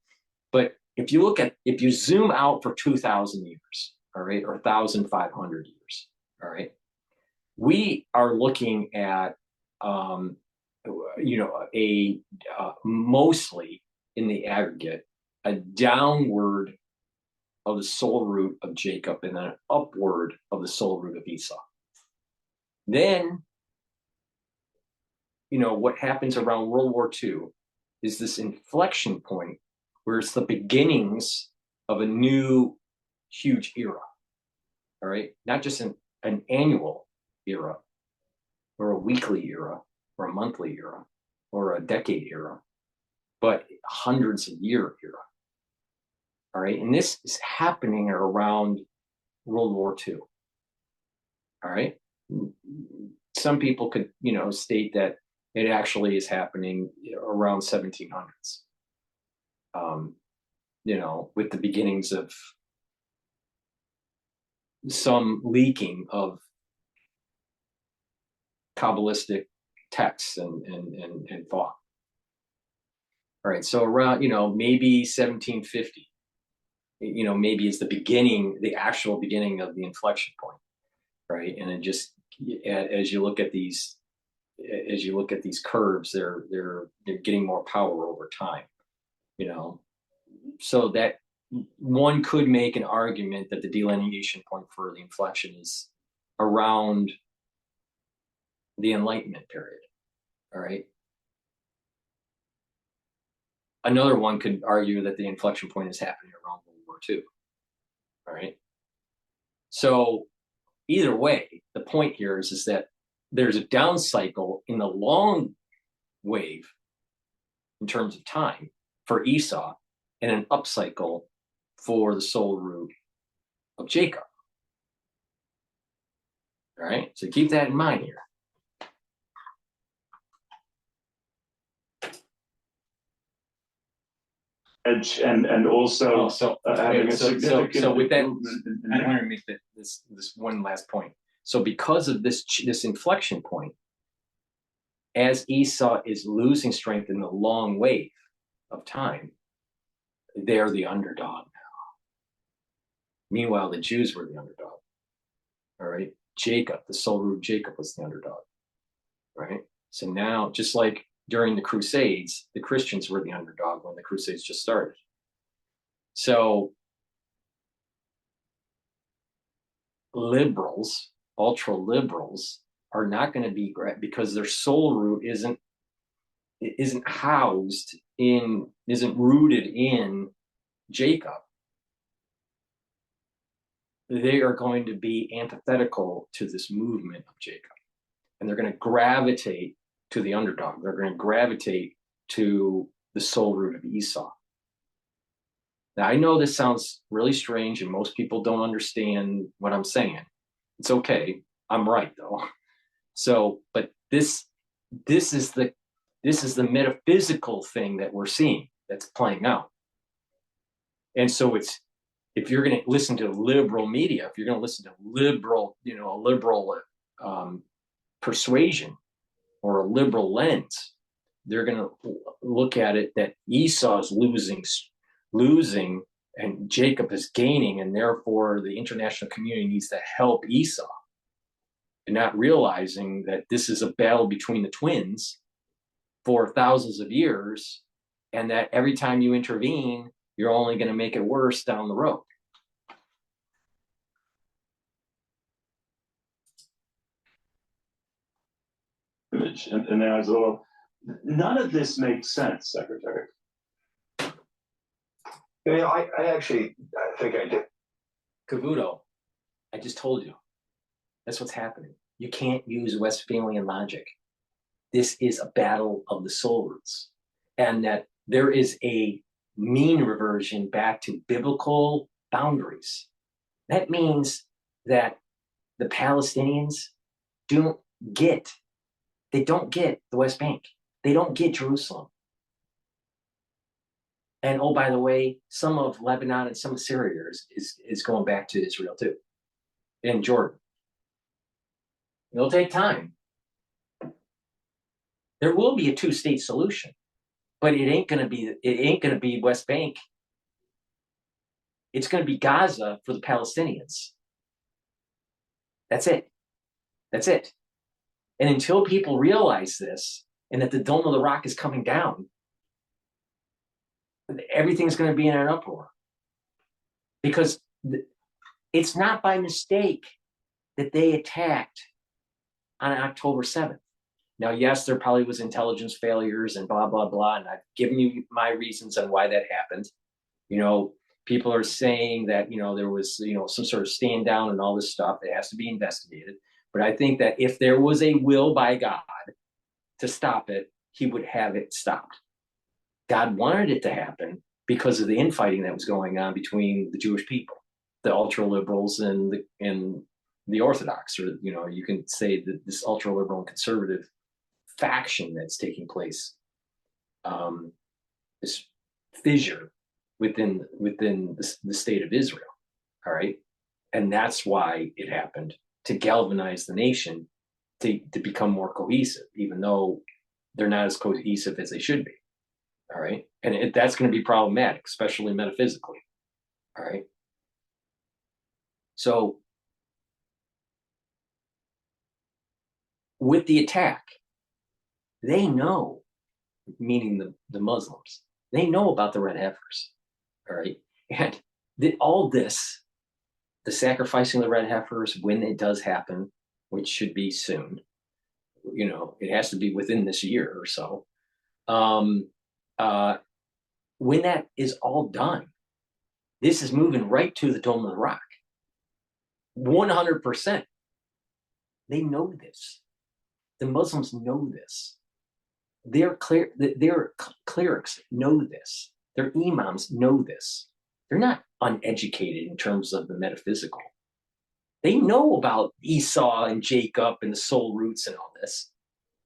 But if you zoom out for 2,000 years, all right, or 1,500 years, all right, we are looking at, mostly in the aggregate, a downward of the soul root of Jacob and an upward of the soul root of Esau. Then, what happens around World War II is this inflection point where it's the beginnings of a new huge era. All right. Not just an annual era or a weekly era or a monthly era or a decade era, but hundreds of year era. All right. And this is happening around World War II. All right. some people could, state that it actually is happening around 1700s. With the beginnings of some leaking of Kabbalistic texts and thought. All right, so around, maybe 1750, maybe is the actual beginning of the inflection point, right? And it just, as you look at these curves, they're getting more power over time, so that one could make an argument that the delineation point for the inflection is around the Enlightenment period. All right. Another one could argue that the inflection point is happening around World War II. All right. So either way, the point here is that there's a down cycle in the long wave in terms of time for Esau, and an up cycle for the soul root of Jacob. All right, so keep that in mind here. And also having a significant so with that, improvement in I want to make this one last point. So because of this inflection point, as Esau is losing strength in the long wave of time, they're the underdog now. Meanwhile, the Jews were the underdog. All right, Jacob, the soul root Jacob, was the underdog. Right. So now, just like during the Crusades, the Christians were the underdog when the Crusades just started. So liberals, ultra liberals, are not going to be great because their soul root isn't rooted in Jacob. They are going to be antithetical to this movement of Jacob, and they're going to gravitate to the underdog. They're going to gravitate to the soul root of Esau. Now, I know this sounds really strange, and most people don't understand what I'm saying. It's okay. I'm right, though. So, but this is the metaphysical thing that we're seeing that's playing out. And so it's, if you're going to listen to liberal media, if you're going to listen to liberal, a liberal persuasion or a liberal lens, they're going to look at it that Esau is losing and Jacob is gaining, and therefore the international community needs to help Esau, and not realizing that this is a battle between the twins for thousands of years, and that every time you intervene, you're only going to make it worse down the road. And as well, none of this makes sense, Secretary. I think I did. Cavuto, I just told you. That's what's happening. You can't use Westphalian logic. This is a battle of the soul roots. And that there is a mean reversion back to biblical boundaries. That means that the Palestinians don't get the West Bank. They don't get Jerusalem. And oh, by the way, some of Lebanon and some of Syria is going back to Israel too, and Jordan. It'll take time. There will be a two-state solution, but it ain't gonna be West Bank. It's gonna be Gaza for the Palestinians. That's it. That's it. And until people realize this, and that the Dome of the Rock is coming down, everything's going to be in an uproar. Because it's not by mistake that they attacked on October 7th. Now, yes, there probably was intelligence failures and blah, blah, blah. And I've given you my reasons on why that happened. People are saying that, there was, some sort of stand down and all this stuff. It has to be investigated. But I think that if there was a will by God to stop it, he would have it stopped. God wanted it to happen because of the infighting that was going on between the Jewish people, the ultra liberals and the orthodox, or you can say that this ultra liberal and conservative faction that's taking place, this fissure within the state of Israel. All right, and that's why it happened, to galvanize the nation to become more cohesive, even though they're not as cohesive as they should be. All right, and that's going to be problematic, especially metaphysically. All right, so with the attack, they know, meaning the Muslims, they know about the red heifers. All right, and all this, the sacrificing of the red heifers, when it does happen, which should be soon, it has to be within this year or so. When that is all done, this is moving right to the Dome of the Rock. 100%. They know this. The Muslims know this. Their clerics know this. Their imams know this. They're not uneducated in terms of the metaphysical. They know about Esau and Jacob and the soul roots and all this.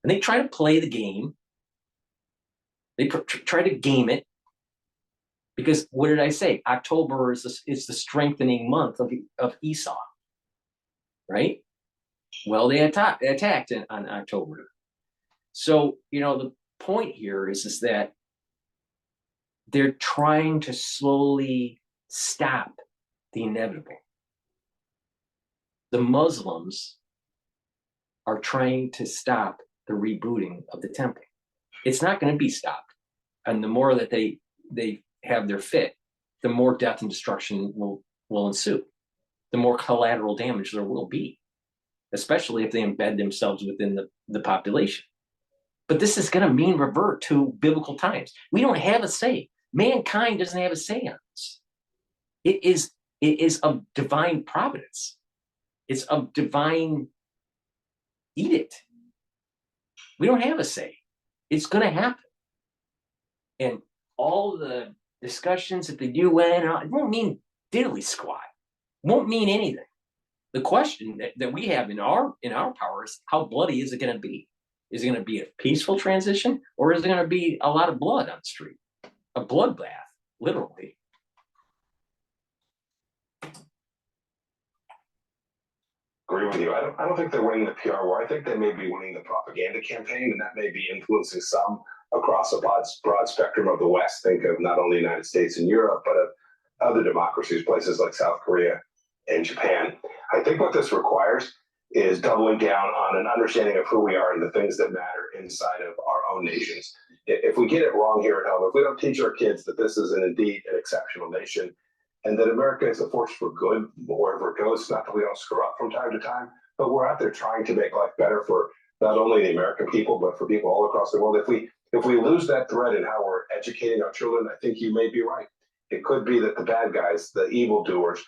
And they try to play the game. They try to game it. Because what did I say? October is the strengthening month of Esau. Right? Well, they attacked on October. So, the point here is that they're trying to slowly stop the inevitable. The Muslims are trying to stop the rebooting of the temple. It's not going to be stopped. And the more that they have their fit, the more death and destruction will ensue. The more collateral damage there will be, especially if they embed themselves within the population. But this is going to mean revert to biblical times. We don't have a say. Mankind doesn't have a say on this. It is of divine providence. It's of divine edict. We don't have a say. It's going to happen. And all the discussions at the UN, it won't mean diddly squat. Won't mean anything. The question that we have in our power is, how bloody is it going to be? Is it going to be a peaceful transition, or is it going to be a lot of blood on the street? A bloodbath, literally. Agree with you. I don't think they're winning the PR war. I think they may be winning the propaganda campaign, and that may be influencing some across a broad spectrum of the West. Think of not only the United States and Europe, but of other democracies, places like South Korea and Japan. I think what this requires is doubling down on an understanding of who we are and the things that matter inside of our own nations. If we get it wrong here at home, if we don't teach our kids that this is indeed an exceptional nation, and that America is a force for good wherever it goes, not that we don't screw up from time to time, but we're out there trying to make life better for not only the American people, but for people all across the world. If we lose that thread in how we're educating our children, I think you may be right. It could be that the bad guys, the evildoers,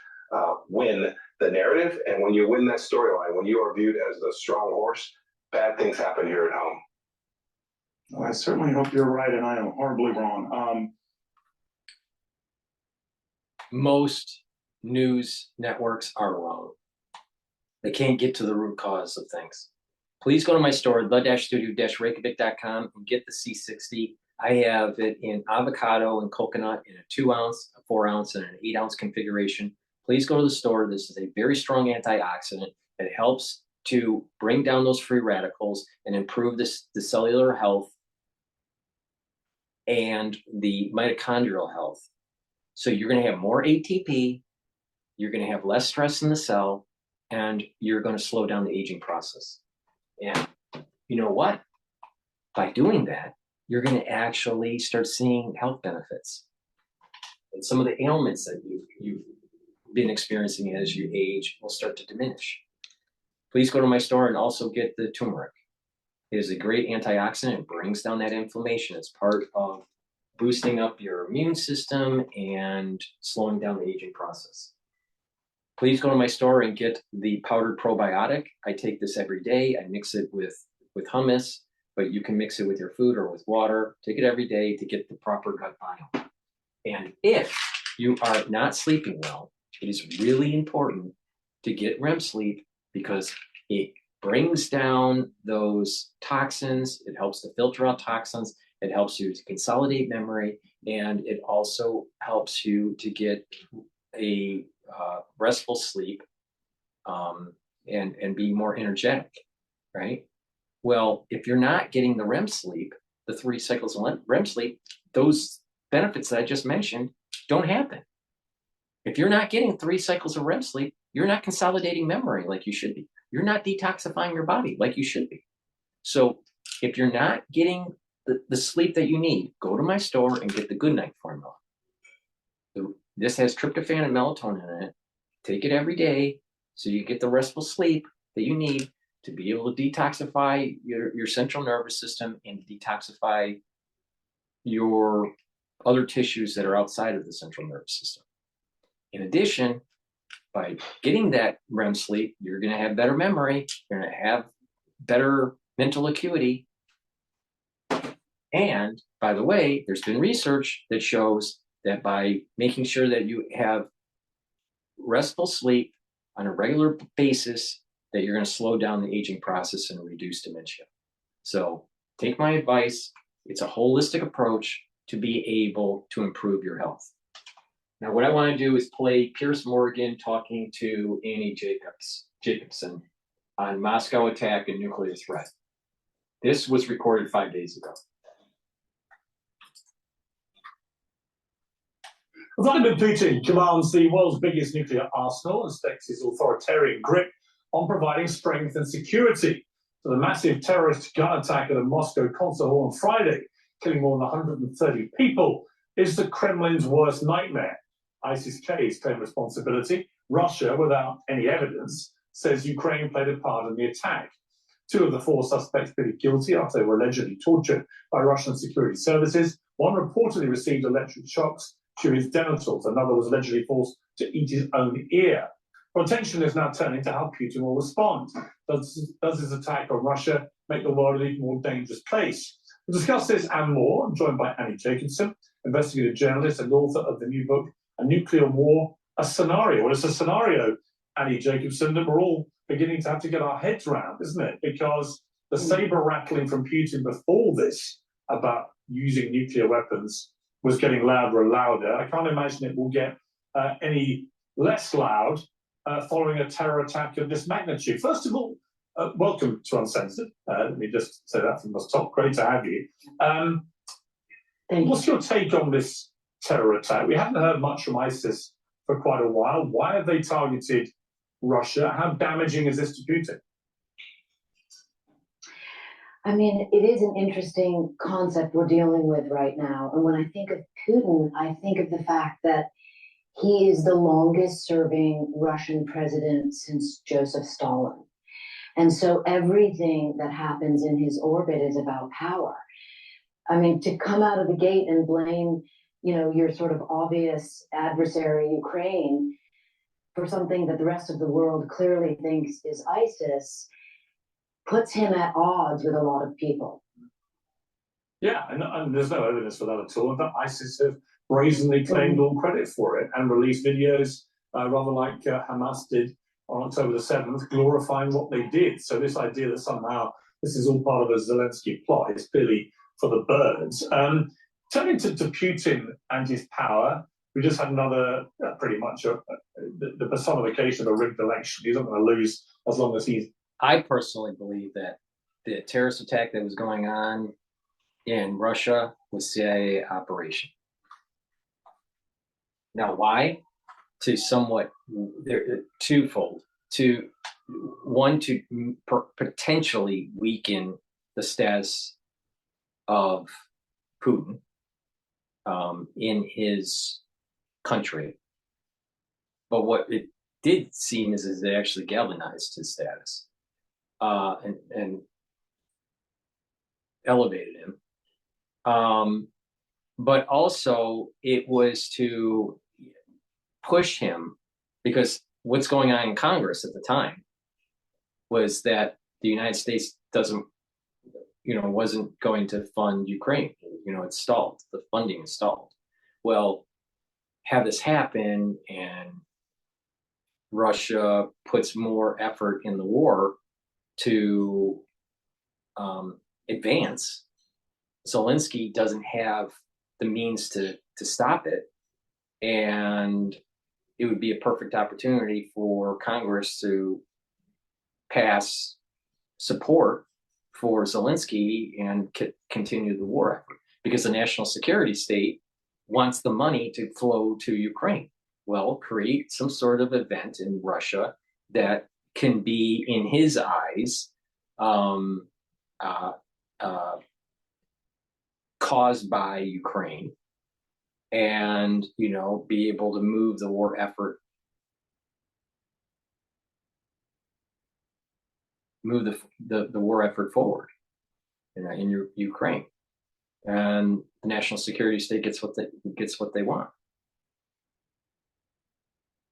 win the narrative. And when you win that storyline, when you are viewed as the strong horse, bad things happen here at home. Well, I certainly hope you're right, and I am horribly wrong. Most news networks are wrong. They can't get to the root cause of things. Please go to my store, the-studio-reykjavik.com, and get the C60. I have it in avocado and coconut in a 2 ounce, a 4 ounce, and an 8 ounce configuration. Please go to the store. This is a very strong antioxidant that helps to bring down those free radicals and improve the cellular health and the mitochondrial health. So you're going to have more ATP, you're going to have less stress in the cell, and you're going to slow down the aging process. And you know what? By doing that, you're going to actually start seeing health benefits. And some of the ailments that you've been experiencing as you age will start to diminish. Please go to my store and also get the turmeric. It is a great antioxidant. It brings down that inflammation. It's part of boosting up your immune system and slowing down the aging process. Please go to my store and get the powdered probiotic. I take this every day. I mix it with hummus, but you can mix it with your food or with water. Take it every day to get the proper gut biome. And if you are not sleeping well, it is really important to get REM sleep because it brings down those toxins. It helps to filter out toxins. It helps you to consolidate memory, and it also helps you to get a restful sleep and be more energetic, right? Well, if you're not getting the REM sleep, the 3 cycles of REM sleep, those benefits that I just mentioned don't happen. If you're not getting 3 cycles of REM sleep, you're not consolidating memory like you should be. You're not detoxifying your body like you should be. So if you're not getting the sleep that you need, go to my store and get the Good Night formula. This has tryptophan and melatonin in it. Take it every day so you get the restful sleep that you need to be able to detoxify your central nervous system and detoxify your other tissues that are outside of the central nervous system. In addition, by getting that REM sleep, you're going to have better memory, you're going to have better mental acuity. And by the way, there's been research that shows that by making sure that you have restful sleep on a regular basis, that you're going to slow down the aging process and reduce dementia. So take my advice. It's a holistic approach to be able to improve your health. Now, what I want to do is play Piers Morgan talking to Annie Jacobsen on Moscow attack and nuclear threat. This was recorded 5 days ago. Vladimir Putin commands the world's biggest nuclear arsenal and stakes his authoritarian grip on providing strength and security. So the massive terrorist gun attack at a Moscow concert hall on Friday, killing more than 130 people, is the Kremlin's worst nightmare. ISIS-K has claimed responsibility. Russia, without any evidence, says Ukraine played a part in the attack. 2 of the 4 suspects pleaded guilty after they were allegedly tortured by Russian security services. One reportedly received electric shocks to his genitals. Another was allegedly forced to eat his own ear. Well, attention is now turning to how Putin will respond. Does his attack on Russia make the world an even more dangerous place? To discuss this and more, I'm joined by Annie Jacobsen, investigative journalist and author of the new book, A Nuclear War, A Scenario. Well, it's a scenario, Annie Jacobsen, that we're all beginning to have to get our heads around, isn't it? Because the saber rattling from Putin before this about using nuclear weapons was getting louder and louder. I can't imagine it will get any less loud following a terror attack of this magnitude. First of all, welcome to Uncensored. Let me just say that from the top. Great to have you. What's your take on this terror attack? We haven't heard much from ISIS for quite a while. Why have they targeted Russia? How damaging is this to Putin? I mean, it is an interesting concept we're dealing with right now. And when I think of Putin, I think of the fact that he is the longest serving Russian president since Joseph Stalin. And so everything that happens in his orbit is about power. I mean, to come out of the gate and blame, your sort of obvious adversary, Ukraine, for something that the rest of the world clearly thinks is ISIS, puts him at odds with a lot of people. Yeah, and there's no evidence for that at all. In fact, ISIS have brazenly claimed all credit for it and released videos, rather like Hamas did on October the 7th, glorifying what they did. So this idea that somehow this is all part of a Zelensky plot is clearly for the birds. Turning to Putin and his power, we just had another, pretty much the personification of a rigged election. He's not going to lose as long as he's... I personally believe that the terrorist attack that was going on in Russia was CIA operation. Now, why? To somewhat, twofold. One, to potentially weaken the status of Putin in his country. But what it did seem is they actually galvanized his status and elevated him. But also it was to push him, because what's going on in Congress at the time was that the United States wasn't going to fund Ukraine. It's stalled. The funding is stalled. Well, have this happen and Russia puts more effort in the war to advance, Zelensky doesn't have the means to stop it, and it would be a perfect opportunity for Congress to pass support for Zelensky and continue the war effort, because the national security state wants the money to flow to Ukraine. Well, create some sort of event in Russia that can be, in his eyes, caused by Ukraine, and be able to move the war effort, move the war effort forward in your Ukraine, and the national security state gets what they want.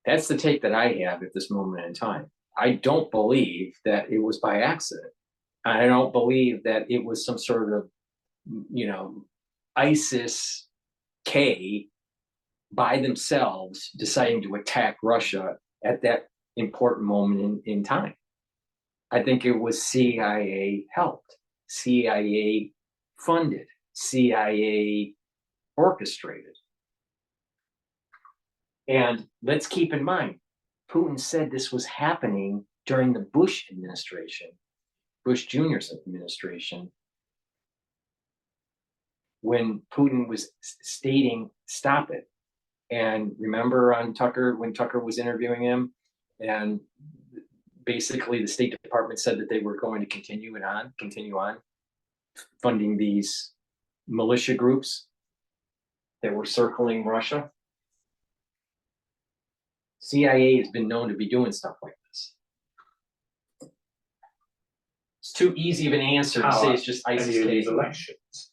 That's the take that I have at this moment in time. I don't believe that it was by accident. I don't believe that it was some sort of, ISIS-K by themselves deciding to attack Russia at that important moment in time. I think it was CIA helped, CIA funded, CIA orchestrated. And let's keep in mind, Putin said this was happening during the Bush administration, Bush Jr.'s administration, when Putin was stating, stop it. And remember on Tucker, when Tucker was interviewing him, and basically the State Department said that they were going to continue on funding these militia groups that were circling Russia. CIA has been known to be doing stuff like this. It's too easy of an answer to say it's just ISIS. Any of these elections.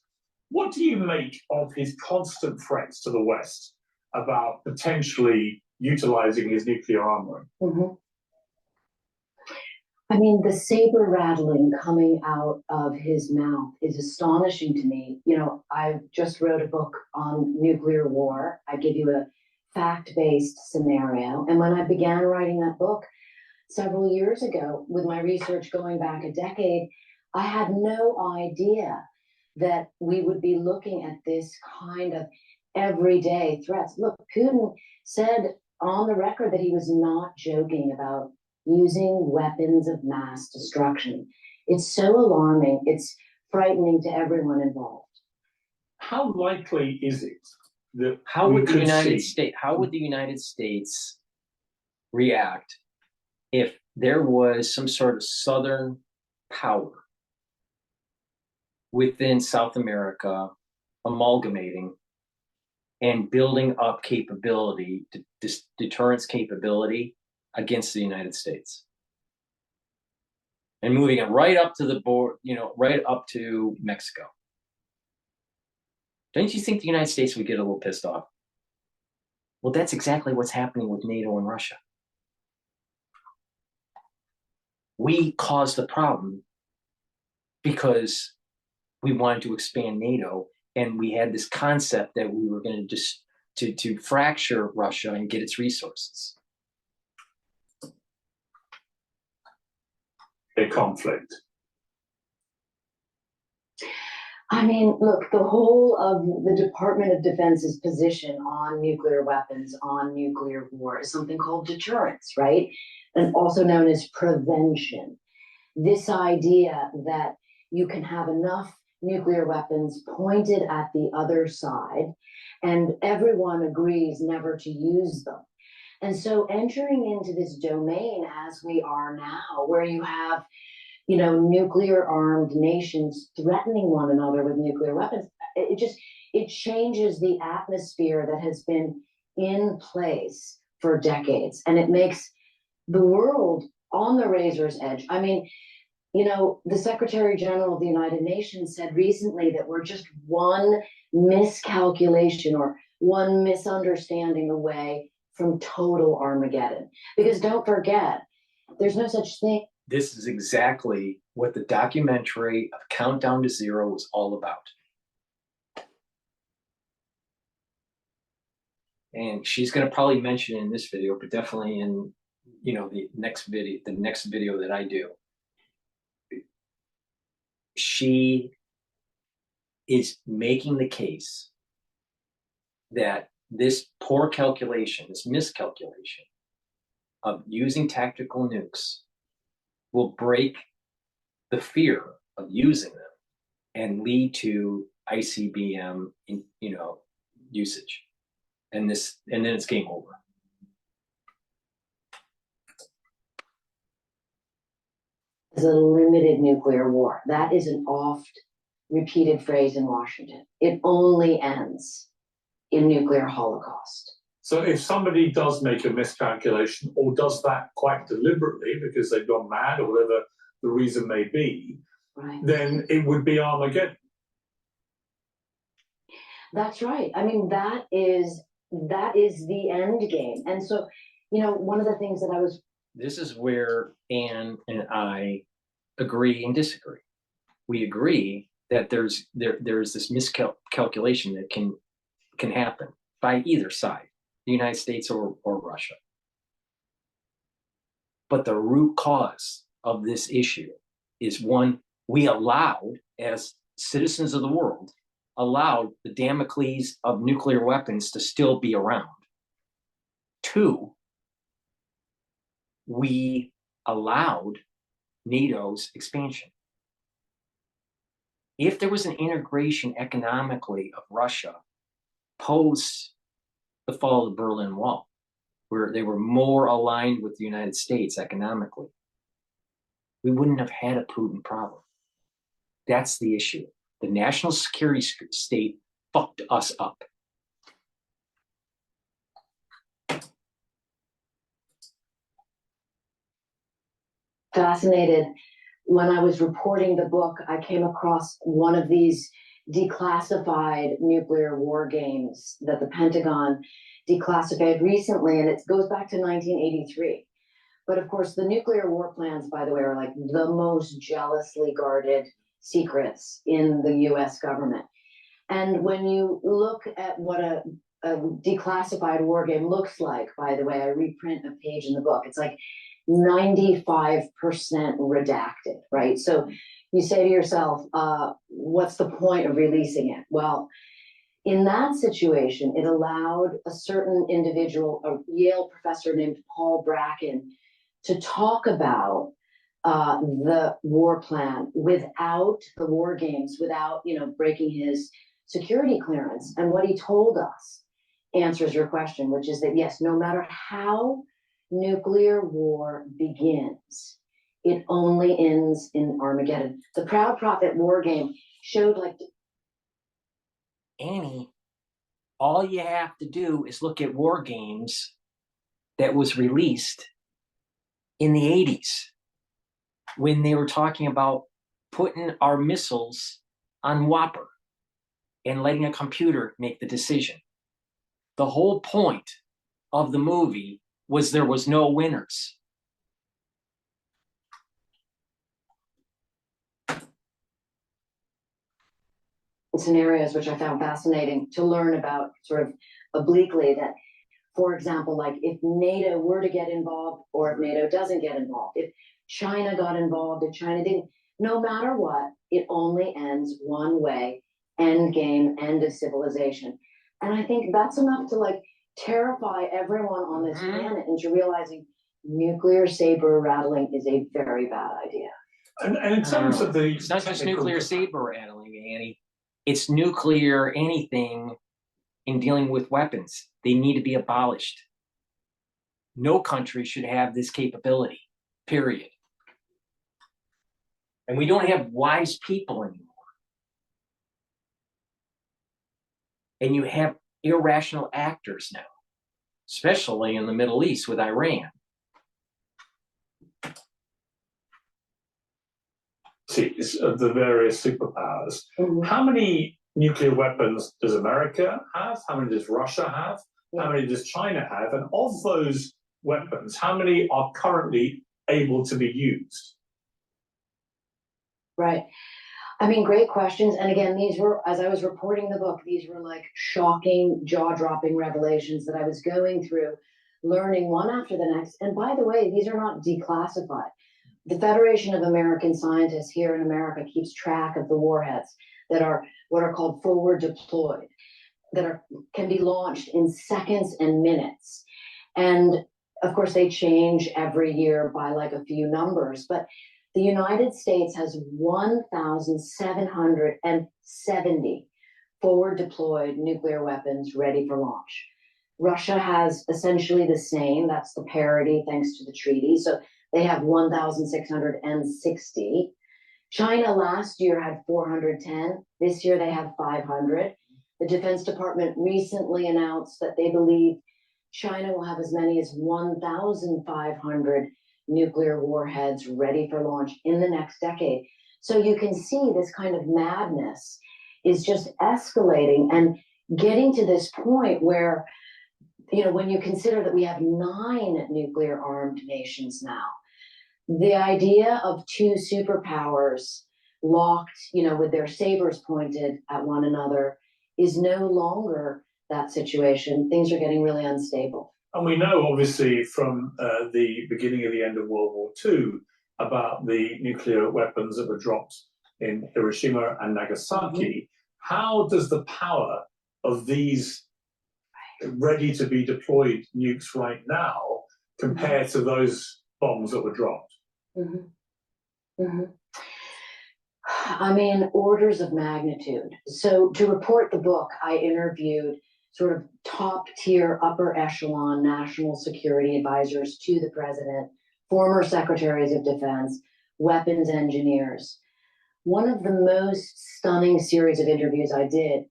What do you make of his constant threats to the West about potentially utilizing his nuclear armory? Mm-hmm. I mean, the saber rattling coming out of his mouth is astonishing to me. I just wrote a book on nuclear war. I give you a fact-based scenario. And when I began writing that book several years ago, with my research going back a decade, I had no idea that we would be looking at this kind of everyday threats. Look, Putin said on the record that he was not joking about using weapons of mass destruction. It's so alarming. It's frightening to everyone involved. How likely is it that how would the United States react if there was some sort of southern power within South America amalgamating and building up capability, deterrence capability against the United States, and moving it right up to the border, right up to Mexico? Don't you think the United States would get a little pissed off? Well, that's exactly what's happening with NATO and Russia. We caused the problem because we wanted to expand NATO, and we had this concept that we were going to just to fracture Russia and get its resources. A conflict. I mean, look, the whole of the Department of Defense's position on nuclear weapons, on nuclear war, is something called deterrence, right? And also known as prevention. This idea that you can have enough nuclear weapons pointed at the other side, and everyone agrees never to use them. And so entering into this domain as we are now, where you have nuclear armed nations threatening one another with nuclear weapons, it changes the atmosphere that has been in place for decades. And it makes the world on the razor's edge. I mean, the Secretary General of the United Nations said recently that we're just one miscalculation or one misunderstanding away from total Armageddon. Because don't forget, there's no such thing. This is exactly what the documentary of Countdown to Zero was all about. And she's going to probably mention it in this video, but definitely in the next video that I do, she is making the case that this poor calculation, this miscalculation of using tactical nukes will break the fear of using them and lead to ICBM, usage, and then it's game over. Is a limited nuclear war. That is an oft repeated phrase in Washington. It only ends in nuclear holocaust. So if somebody does make a miscalculation or does that quite deliberately because they've gone mad or whatever the reason may be, right, then it would be Armageddon. That's right. I mean, that is the end game. And so, one of the things that this is where Anne and I agree and disagree. We agree that there's this miscalculation that can happen by either side, the United States or Russia. But the root cause of this issue is one, we allowed, as citizens of the world, allowed the Damocles of nuclear weapons to still be around. Two, we allowed NATO's expansion. If there was an integration economically of Russia post the fall of the Berlin Wall, where they were more aligned with the United States economically, we wouldn't have had a Putin problem. That's the issue. The national security state fucked us up. Fascinated. When I was reporting the book, I came across one of these declassified nuclear war games that the Pentagon declassified recently, and it goes back to 1983. But of course, the nuclear war plans, by the way, are like the most jealously guarded secrets in the US government. And when you look at what a declassified war game looks like, by the way, I reprint a page in the book, it's like 95% redacted, right? So you say to yourself, what's the point of releasing it? Well, in that situation, it allowed a certain individual, a Yale professor named Paul Bracken, to talk about the war plan without the war games, without breaking his security clearance. And what he told us answers your question, which is that yes, no matter how nuclear war begins, it only ends in Armageddon. The Proud Prophet war game showed Annie, all you have to do is look at war games that was released in the 80s when they were talking about putting our missiles on Whopper and letting a computer make the decision. The whole point of the movie was there was no winners. Scenarios which I found fascinating to learn about sort of obliquely that, for example, like if NATO were to get involved or if NATO doesn't get involved, if China got involved, if China didn't, no matter what, it only ends one way, end game, end of civilization. And I think that's enough to terrify everyone on this planet into realizing nuclear saber rattling is a very bad idea. And in terms of the... It's not just nuclear saber rattling, Annie. It's nuclear anything in dealing with weapons. They need to be abolished. No country should have this capability, period. And we don't have wise people anymore. And you have irrational actors now, especially in the Middle East with Iran. See, it's the various superpowers. How many nuclear weapons does America have? How many does Russia have? How many does China have? And of those weapons, how many are currently able to be used? Right. I mean, great questions. And again, these were, as I was reporting the book, these were shocking, jaw-dropping revelations that I was going through learning one after the next. And by the way, these are not declassified. The Federation of American Scientists here in America keeps track of the warheads that are what are called forward deployed, that can be launched in seconds and minutes. And of course, they change every year by like a few numbers, but the United States has 1,770 forward deployed nuclear weapons ready for launch. Russia has essentially the same, that's the parity thanks to the treaty. So they have 1,660. China last year had 410. This year they have 500. The Defense Department recently announced that they believe China will have as many as 1,500 nuclear warheads ready for launch in the next decade. So you can see this kind of madness is just escalating and getting to this point where, when you consider that we have 9 nuclear armed nations now, the idea of 2 superpowers locked, with their sabers pointed at one another is no longer that situation. Things are getting really unstable. And we know, obviously, from the beginning of the end of World War II about the nuclear weapons that were dropped in Hiroshima and Nagasaki. How does the power of these ready-to-be-deployed nukes right now compare to those bombs that were dropped? I mean, orders of magnitude. So to report the book, I interviewed sort of top-tier, upper echelon national security advisors to the president, former secretaries of defense, weapons engineers. One of the most stunning series of interviews I did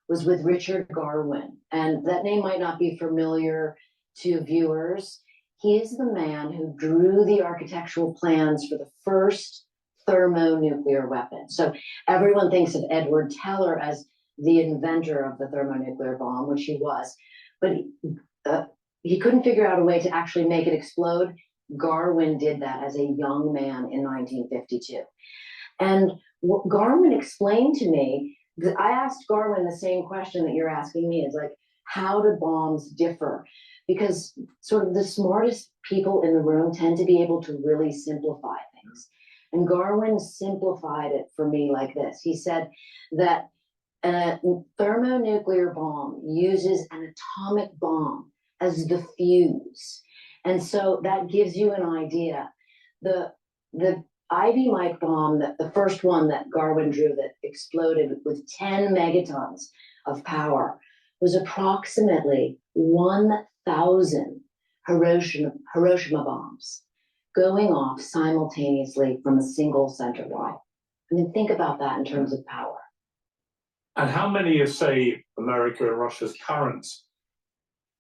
was with Richard Garwin, and that name might not be familiar to viewers. He is the man who drew the architectural plans for the first thermonuclear weapon. So everyone thinks of Edward Teller as the inventor of the thermonuclear bomb, which he was, but he couldn't figure out a way to actually make it explode. Garwin did that as a young man in 1952. And what Garwin explained to me, I asked Garwin the same question that you're asking me, is like, how do bombs differ? Because sort of the smartest people in the room tend to be able to really simplify things. And Garwin simplified it for me like this. He said that a thermonuclear bomb uses an atomic bomb as the fuse. And so that gives you an idea. The Ivy Mike bomb, the first one that Garwin drew that exploded with 10 megatons of power, was approximately 1,000 Hiroshima bombs going off simultaneously from a single center line. I mean, think about that in terms of power. And how many of, say, America and Russia's current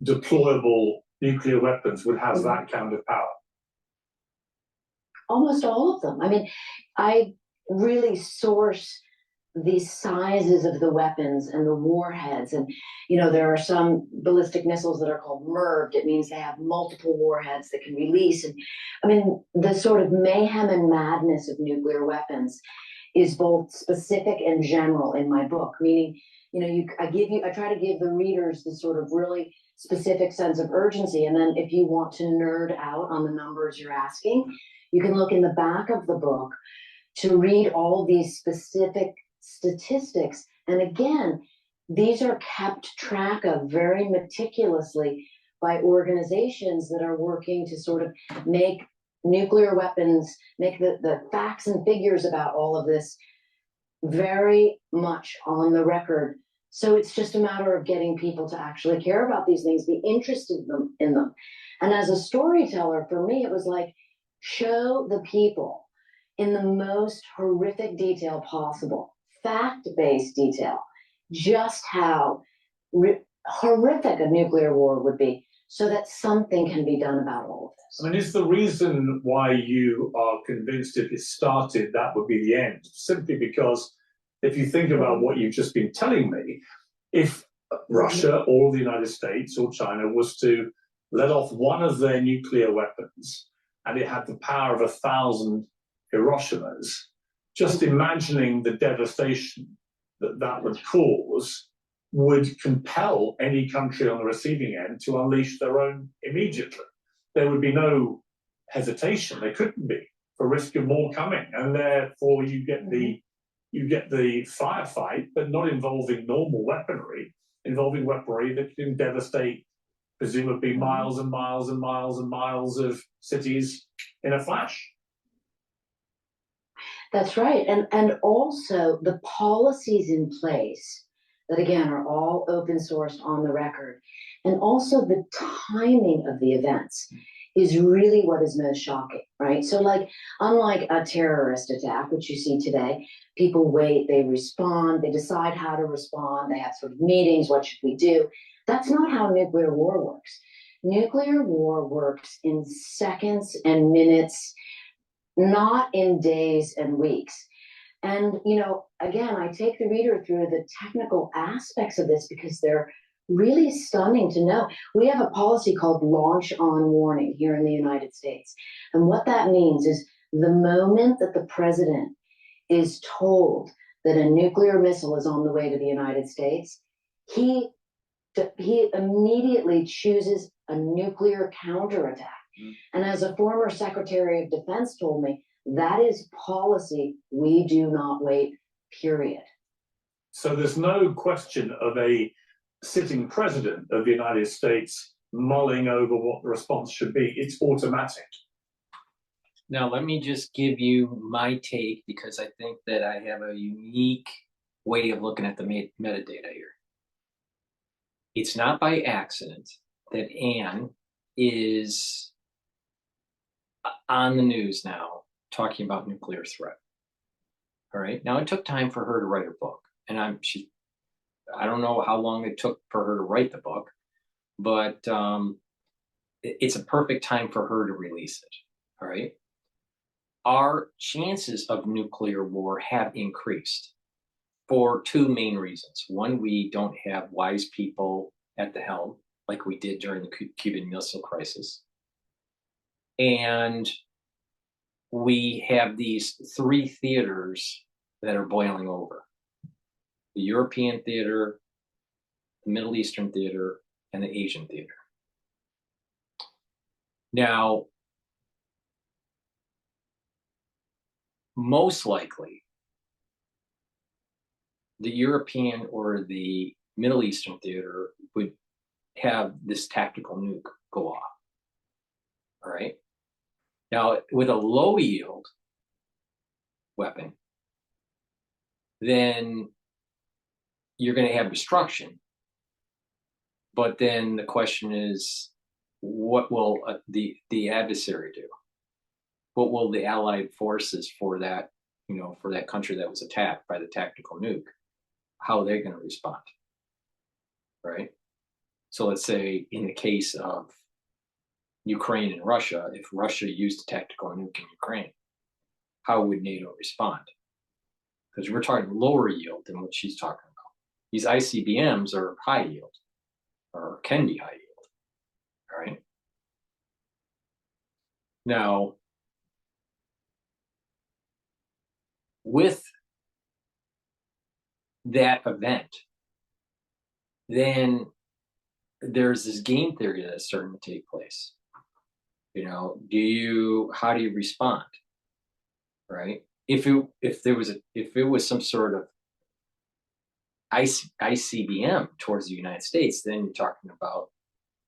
deployable nuclear weapons would have that kind of power? Almost all of them. I mean, I really source the sizes of the weapons and the warheads. And, there are some ballistic missiles that are called MIRVed. It means they have multiple warheads that can release. And I mean, the sort of mayhem and madness of nuclear weapons is both specific and general in my book, meaning, I try to give the readers the sort of really specific sense of urgency. And then if you want to nerd out on the numbers you're asking, you can look in the back of the book to read all these specific statistics. And again, these are kept track of very meticulously by organizations that are working to sort of make nuclear weapons, make the facts and figures about all of this very much on the record. So it's just a matter of getting people to actually care about these things, be interested in them. And as a storyteller, for me, it was like, show the people in the most horrific detail possible, fact-based detail, just how horrific a nuclear war would be, so that something can be done about all of this. I mean, is the reason why you are convinced if it started, that would be the end? Simply because if you think about what you've just been telling me, if Russia or the United States or China was to let off one of their nuclear weapons and it had the power of 1,000 Hiroshimas, just imagining the devastation that would cause would compel any country on the receiving end to unleash their own immediately. There would be no hesitation. There couldn't be, for risk of more coming, and therefore you get the firefight, but not involving normal weaponry, involving weaponry that can devastate presumably miles and miles and miles and miles of cities in a flash. That's right. And also the policies in place that, again, are all open sourced on the record. And also the timing of the events is really what is most shocking, right? So like, unlike a terrorist attack, which you see today, people wait, they respond, they decide how to respond, they have sort of meetings, what should we do? That's not how nuclear war works. Nuclear war works in seconds and minutes, not in days and weeks. And, you know, again, I take the reader through the technical aspects of this because they're really stunning to know. We have a policy called launch on warning here in the United States. And what that means is the moment that the president is told that a nuclear missile is on the way to the United States, he immediately chooses a nuclear counterattack. And as a former Secretary of Defense told me, that is policy. We do not wait, period. So there's no question of a sitting president of the United States mulling over what the response should be. It's automatic. Now, let me just give you my take, because I think that I have a unique way of looking at the metadata here. It's not by accident that Anne is on the news now talking about nuclear threat. All right. Now, it took time for her to write her book, and I don't know how long it took for her to write the book, but it's a perfect time for her to release it. All right. Our chances of nuclear war have increased for two main reasons. One, we don't have wise people at the helm like we did during the Cuban Missile Crisis. And we have these three theaters that are boiling over: the European theater, the Middle Eastern theater, and the Asian theater. Now, most likely, the European or the Middle Eastern theater would have this tactical nuke go off. All right. Now, with a low yield weapon, then you're going to have destruction. But then the question is, what will the adversary do? What will the allied forces for that, for that country that was attacked by the tactical nuke, how are they going to respond? Right? So let's say in the case of Ukraine and Russia, if Russia used a tactical nuke in Ukraine, how would NATO respond? Because we're talking lower yield than what she's talking about. These ICBMs are high yield, or can be high yield. All right. Now, with that event, then there's this game theory that's starting to take place. How do you respond? Right? If it was some sort of ICBM towards the United States, then you're talking about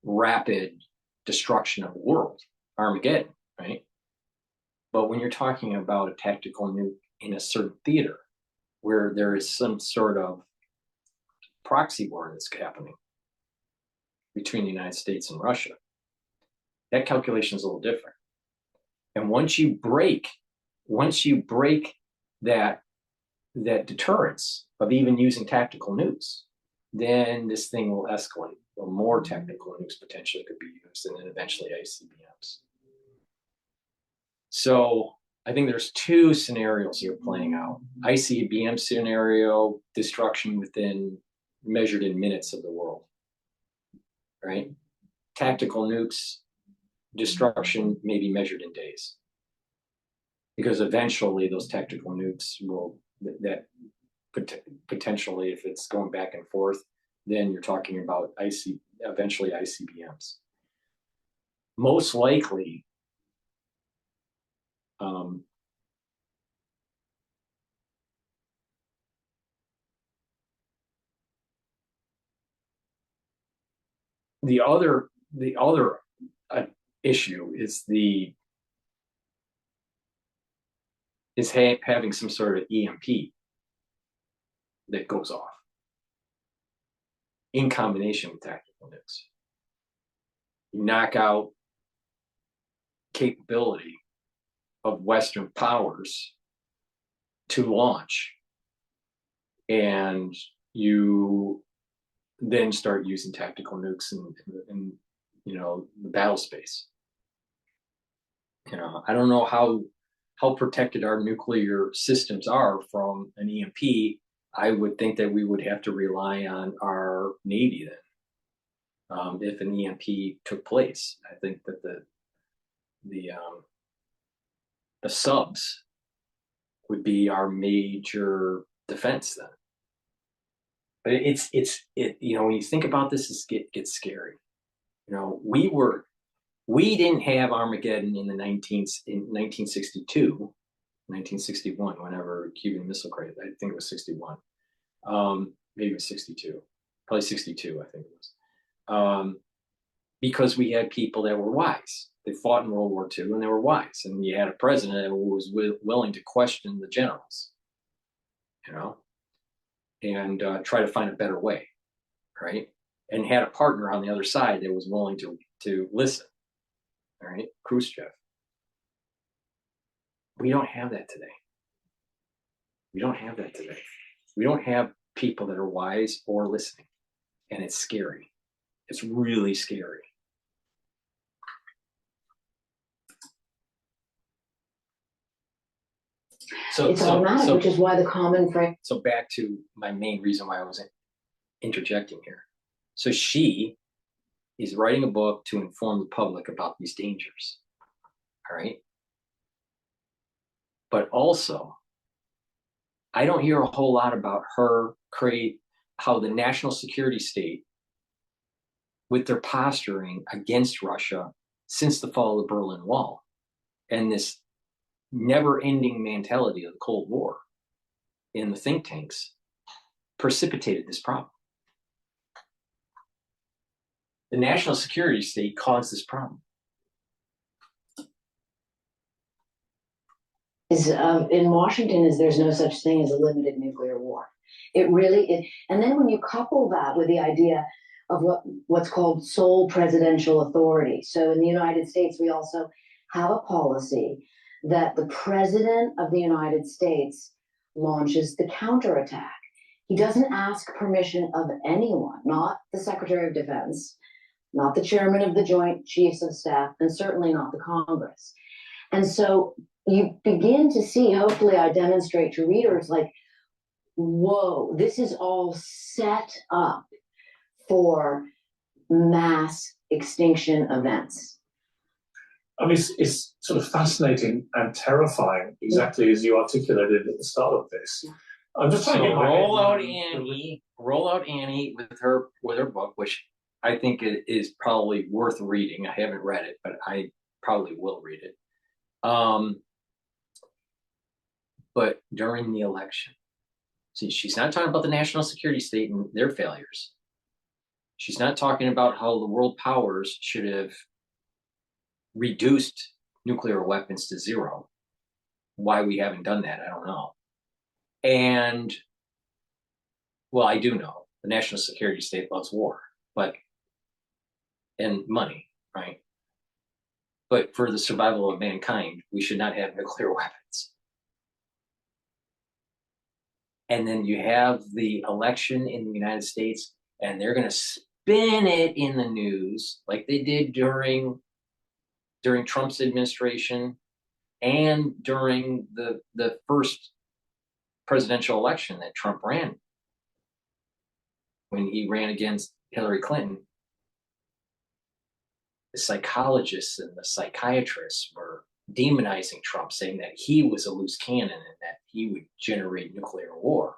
rapid destruction of the world, Armageddon, right? But when you're talking about a tactical nuke in a certain theater where there is some sort of proxy war that's happening between the United States and Russia, that calculation is a little different. And once you break that deterrence of even using tactical nukes, then this thing will escalate. Well, more tactical nukes potentially could be used, and then eventually ICBMs. So I think there's two scenarios here playing out. ICBM scenario, destruction measured in minutes of the world, right? Tactical nukes, destruction may be measured in days. Because eventually those tactical nukes will, that potentially, if it's going back and forth, then you're talking about eventually ICBMs. Most likely, the other issue is having some sort of EMP that goes off in combination with tactical nukes. You knock out capability of Western powers to launch, and you then start using tactical nukes in the battle space. I don't know how protected our nuclear systems are from an EMP. I would think that we would have to rely on our Navy then, if an EMP took place. I think that the subs would be our major defense then. But when you think about this, it gets scary. We didn't have Armageddon in 1962, 1961, whenever Cuban Missile Crisis. I think it was 61. Maybe it was 62. Probably 62, I think it was. Because we had people that were wise. They fought in World War II and they were wise. And you had a president who was willing to question the generals, and try to find a better way, right? And had a partner on the other side that was willing to listen, all right? Khrushchev. We don't have that today. We don't have that today. We don't have people that are wise or listening, and it's scary. It's really scary. It's automatic, which is why the common phrase. So back to my main reason why I was interjecting here. So she is writing a book to inform the public about these dangers. All right. But also, I don't hear a whole lot about her how the national security state, with their posturing against Russia since the fall of the Berlin Wall and this never-ending mentality of the Cold War in the think tanks, precipitated this problem. The national security state caused this problem. In Washington, there's no such thing as a limited nuclear war. It really is. And then when you couple that with the idea of what's called sole presidential authority. So in the United States, we also have a policy that the president of the United States launches the counterattack. He doesn't ask permission of anyone, not the Secretary of Defense, not the chairman of the Joint Chiefs of Staff, and certainly not the Congress. And so you begin to see, hopefully I demonstrate to readers, like, whoa, this is all set up for mass extinction events. I mean, it's sort of fascinating and terrifying, exactly as you articulated at the start of this. I'm just trying to get my roll out Annie with her book, which I think it is probably worth reading. I haven't read it, but I probably will read it. But during the election, see, she's not talking about the national security state and their failures. She's not talking about how the world powers should have reduced nuclear weapons to zero. Why we haven't done that, I don't know. And, well, I do know. The national security state loves war, and money, right? But for the survival of mankind, we should not have nuclear weapons. And then you have the election in the United States, and they're going to spin it in the news like they did during Trump's administration and during the first presidential election that Trump ran, when he ran against Hillary Clinton. The psychologists and the psychiatrists were demonizing Trump, saying that he was a loose cannon and that he would generate nuclear war.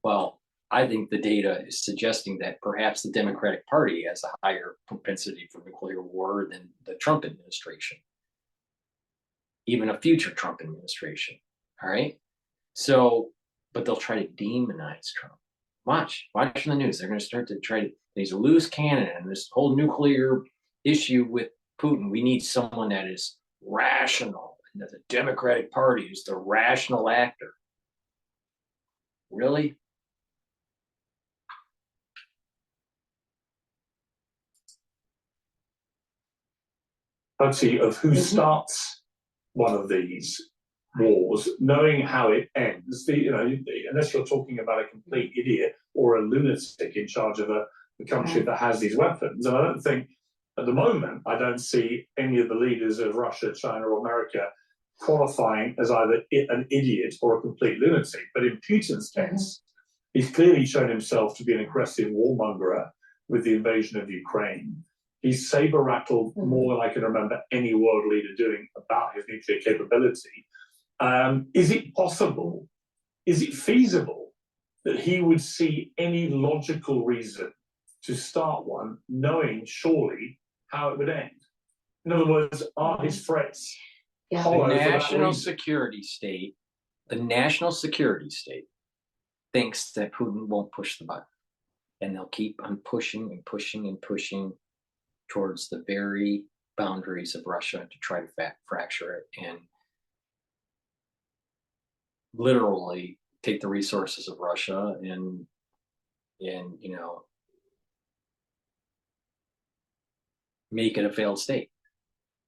Well, I think the data is suggesting that perhaps the Democratic Party has a higher propensity for nuclear war than the Trump administration, even a future Trump administration. All right. So, but they'll try to demonize Trump. Watch on the news. They're going to start to try to, he's a loose cannon and this whole nuclear issue with Putin. We need someone that is rational. And that the Democratic Party is the rational actor. Really? Of who starts one of these wars, knowing how it ends, unless you're talking about a complete idiot or a lunatic in charge of a country that has these weapons. And I don't think, at the moment, I don't see any of the leaders of Russia, China, or America qualifying as either an idiot or a complete lunatic. But in Putin's case, he's clearly shown himself to be an aggressive warmonger with the invasion of Ukraine. He's saber-rattled more than I can remember any world leader doing about his nuclear capability. Is it possible, is it feasible that he would see any logical reason to start one, knowing surely how it would end? In other words, are his threats hollow for that reason? The national security state thinks that Putin won't push the button. And they'll keep on pushing and pushing and pushing towards the very boundaries of Russia to try to fracture it and literally take the resources of Russia and make it a failed state.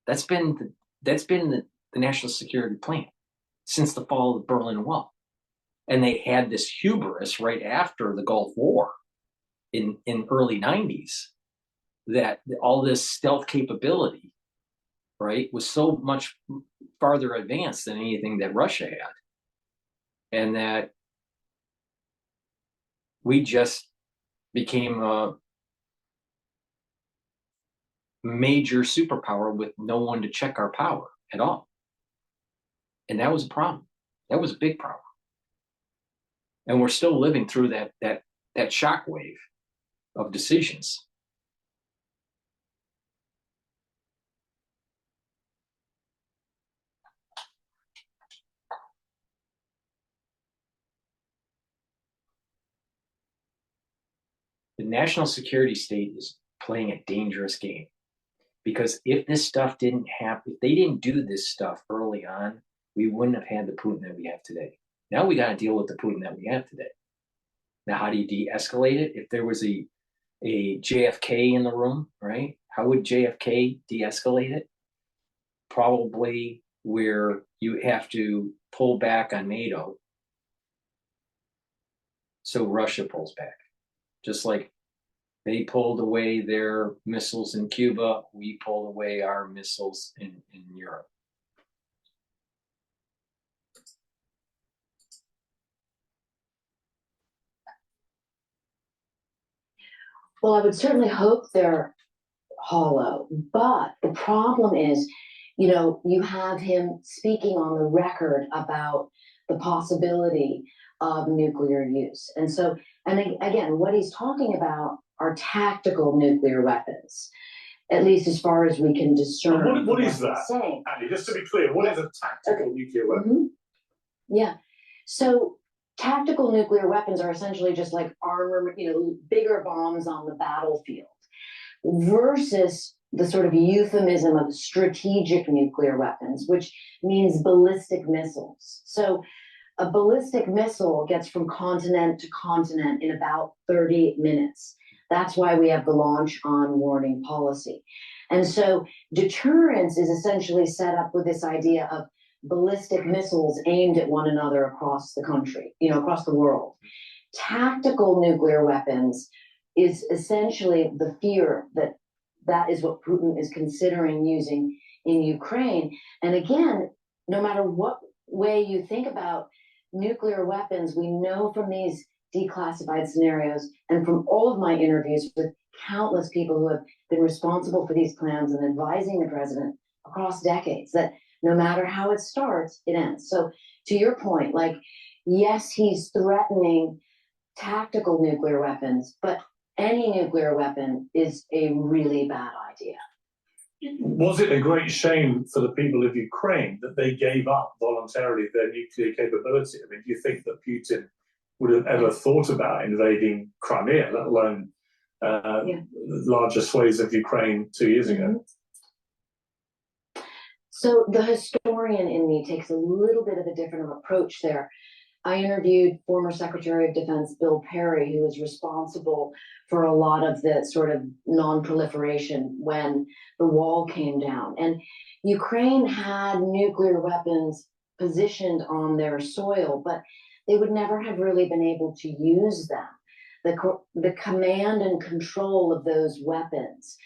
That's been the national security plan since the fall of the Berlin Wall. And they had this hubris right after the Gulf War in early 90s that all this stealth capability, right, was so much farther advanced than anything that Russia had. And that we just became a major superpower with no one to check our power at all. And that was a problem. That was a big problem. And we're still living through that shockwave of decisions. The national security state is playing a dangerous game because if this stuff didn't happen, if they didn't do this stuff early on, we wouldn't have had the Putin that we have today. Now we got to deal with the Putin that we have today. Now, how do you de-escalate it? If there was a JFK in the room, right? How would JFK de-escalate it? Probably where you have to pull back on NATO so Russia pulls back. Just like they pulled away their missiles in Cuba, we pulled away our missiles in Europe. Well, I would certainly hope they're hollow, but the problem is, you have him speaking on the record about the possibility of nuclear use. And so, and again, what he's talking about are tactical nuclear weapons, at least as far as we can discern. What is that? Andy, just to be clear, what is a tactical nuclear weapon? Yeah. So tactical nuclear weapons are essentially just like armor, bigger bombs on the battlefield versus the sort of euphemism of strategic nuclear weapons, which means ballistic missiles. So a ballistic missile gets from continent to continent in about 30 minutes. That's why we have the launch on warning policy. And so deterrence is essentially set up with this idea of ballistic missiles aimed at one another across the country, across the world. Tactical nuclear weapons is essentially the fear that is what Putin is considering using in Ukraine. And again, no matter what way you think about nuclear weapons, we know from these declassified scenarios and from all of my interviews with countless people who have been responsible for these plans and advising the president across decades that no matter how it starts, it ends. So to your point, yes, he's threatening tactical nuclear weapons, but any nuclear weapon is a really bad idea. Was it a great shame for the people of Ukraine that they gave up voluntarily their nuclear capability? I mean, do you think that Putin would have ever thought about invading Crimea, let alone larger swathes of Ukraine 2 years ago? So the historian in me takes a little bit of a different approach there. I interviewed former Secretary of Defense Bill Perry, who was responsible for a lot of the sort of non-proliferation when the wall came down. And Ukraine had nuclear weapons positioned on their soil, but they would never have really been able to use them. The command and control of those weapons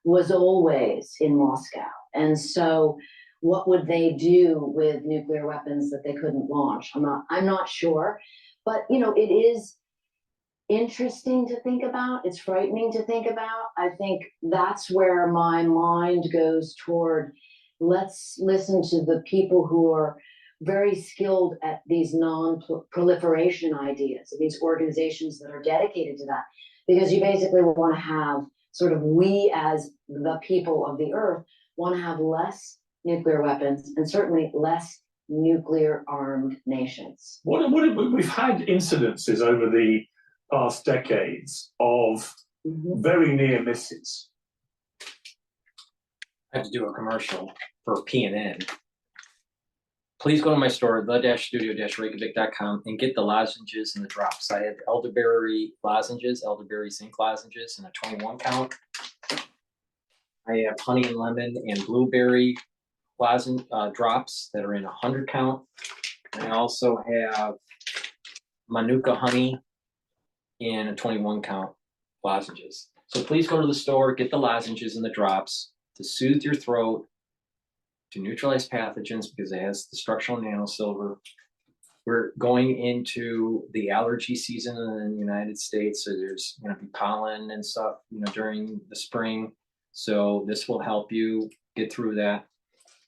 was always in Moscow. And so what would they do with nuclear weapons that they couldn't launch? I'm not sure, but you know, it is interesting to think about. It's frightening to think about. I think that's where my mind goes toward. Let's listen to the people who are very skilled at these non-proliferation ideas, these organizations that are dedicated to that, because you basically want to have sort of, we as the people of the earth want to have less nuclear weapons and certainly less nuclear armed nations. We've had incidences over the past decades of very near misses. I have to do a commercial for PNN. Please go to my store, the-studio-reykjavik.com, and get the lozenges and the drops. I have elderberry lozenges, elderberry zinc lozenges in a 21 count. I have honey and lemon and blueberry drops that are in a 100 count. I also have Manuka honey in a 21 count lozenges. So please go to the store, get the lozenges and the drops to soothe your throat, to neutralize pathogens because it has the structural nanosilver. We're going into the allergy season in the United States, so there's going to be pollen and stuff, during the spring. So this will help you get through that.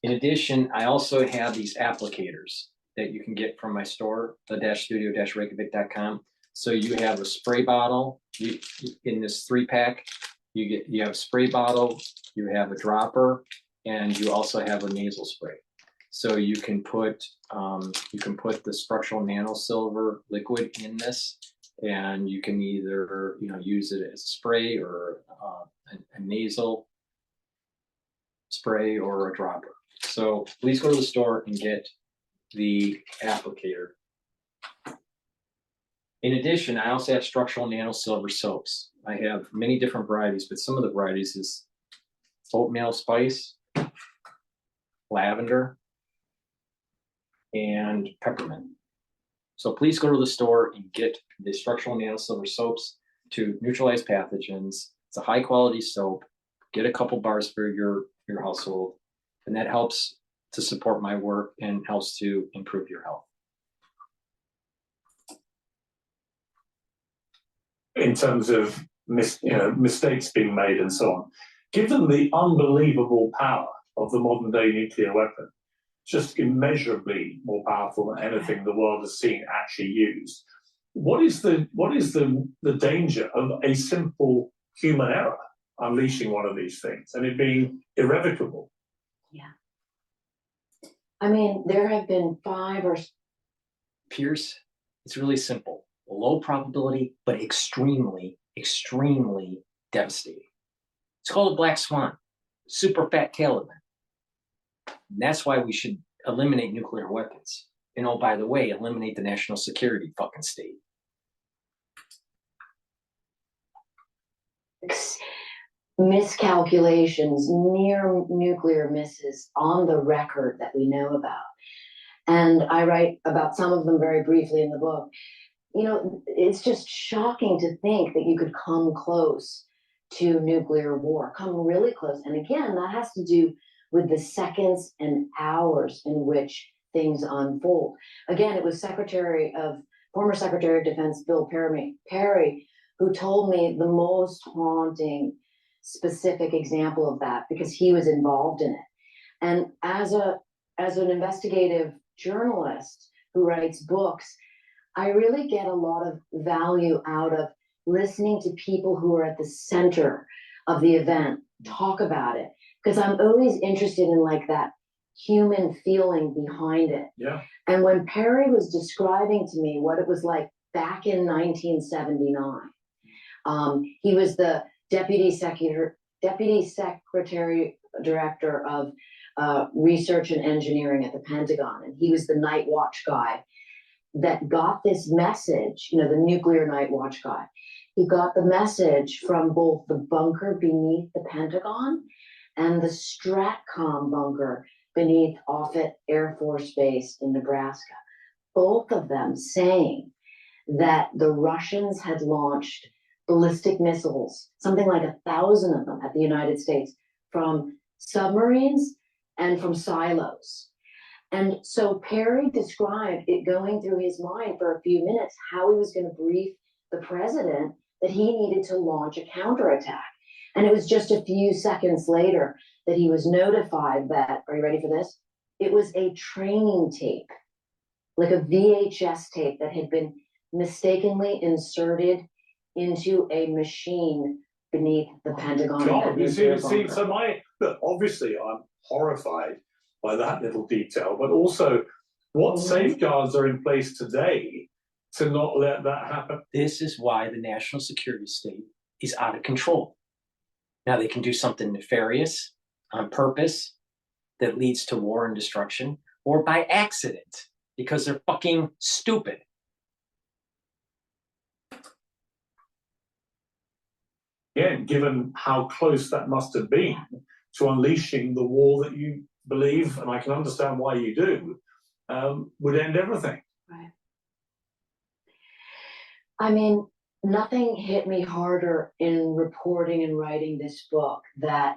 In addition, I also have these applicators that you can get from my store, the-studio-reykjavik.com. So you have a spray bottle in this 3-pack. You have a spray bottle, you have a dropper, and you also have a nasal spray. So you can put the structural nanosilver liquid in this, and you can either use it as a spray or a nasal spray or a dropper. So please go to the store and get the applicator. In addition, I also have structural nanosilver soaps. I have many different varieties, but some of the varieties is oatmeal spice, lavender, and peppermint. So please go to the store and get the structural nanosilver soaps to neutralize pathogens. It's a high quality soap. Get a couple bars for your household, and that helps to support my work and helps to improve your health. In terms of mistakes being made and so on, given the unbelievable power of the modern day nuclear weapon, just immeasurably more powerful than anything the world has seen actually used, what is the danger of a simple human error unleashing one of these things and it being irrevocable? Yeah. I mean, there have been 5 or... Pierce, it's really simple. Low probability, but extremely, extremely devastating. It's called a black swan, super fat tail event. And that's why we should eliminate nuclear weapons. And oh, by the way, eliminate the national security fucking state. Miscalculations, near nuclear misses on the record that we know about. And I write about some of them very briefly in the book. It's just shocking to think that you could come close to nuclear war, come really close. And again, that has to do with the seconds and hours in which things unfold. Again, it was former Secretary of Defense Bill Perry who told me the most haunting specific example of that because he was involved in it. And as an investigative journalist who writes books, I really get a lot of value out of listening to people who are at the center of the event talk about it, because I'm always interested in like that human feeling behind it. Yeah. And when Perry was describing to me what it was like back in 1979, he was the deputy secretary director of research and engineering at the Pentagon, and he was the night watch guy that got this message, you know, the nuclear night watch guy. He got the message from both the bunker beneath the Pentagon and the Stratcom bunker beneath Offutt Air Force Base in Nebraska. Both of them saying that the Russians had launched ballistic missiles, something like 1,000 of them at the United States, from submarines and from silos. And so Perry described it going through his mind for a few minutes how he was going to brief the president that he needed to launch a counterattack. And it was just a few seconds later that he was notified that, are you ready for this? It was a training tape, like a VHS tape that had been mistakenly inserted into a machine beneath the Pentagon. God, you see, so look, obviously I'm horrified by that little detail, but also what safeguards are in place today to not let that happen? This is why the national security state is out of control. Now they can do something nefarious on purpose that leads to war and destruction, or by accident because they're fucking stupid. Again, given how close that must have been to unleashing the war that you believe, and I can understand why you do, would end everything. Right. I mean, nothing hit me harder in reporting and writing this book that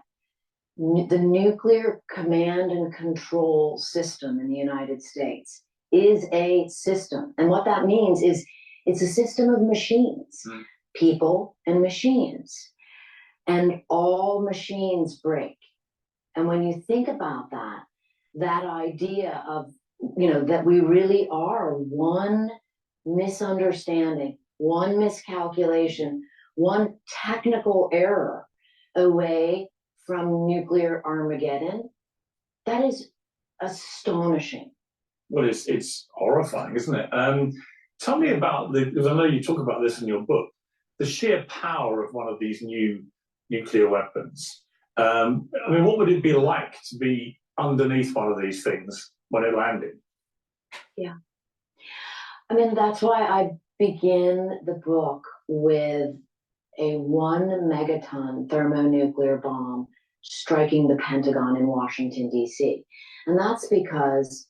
the nuclear command and control system in the United States is a system. And what that means is it's a system of machines, people and machines. And all machines break. And when you think about that, that idea of, you know, that we really are one misunderstanding, one miscalculation, one technical error away from nuclear Armageddon, that is astonishing. Well, it's horrifying, isn't it? Tell me about because I know you talk about this in your book, the sheer power of one of these new nuclear weapons. I mean, what would it be like to be underneath one of these things when it landed? Yeah. I mean, that's why I begin the book with a 1 megaton thermonuclear bomb striking the Pentagon in Washington, D.C. And that's because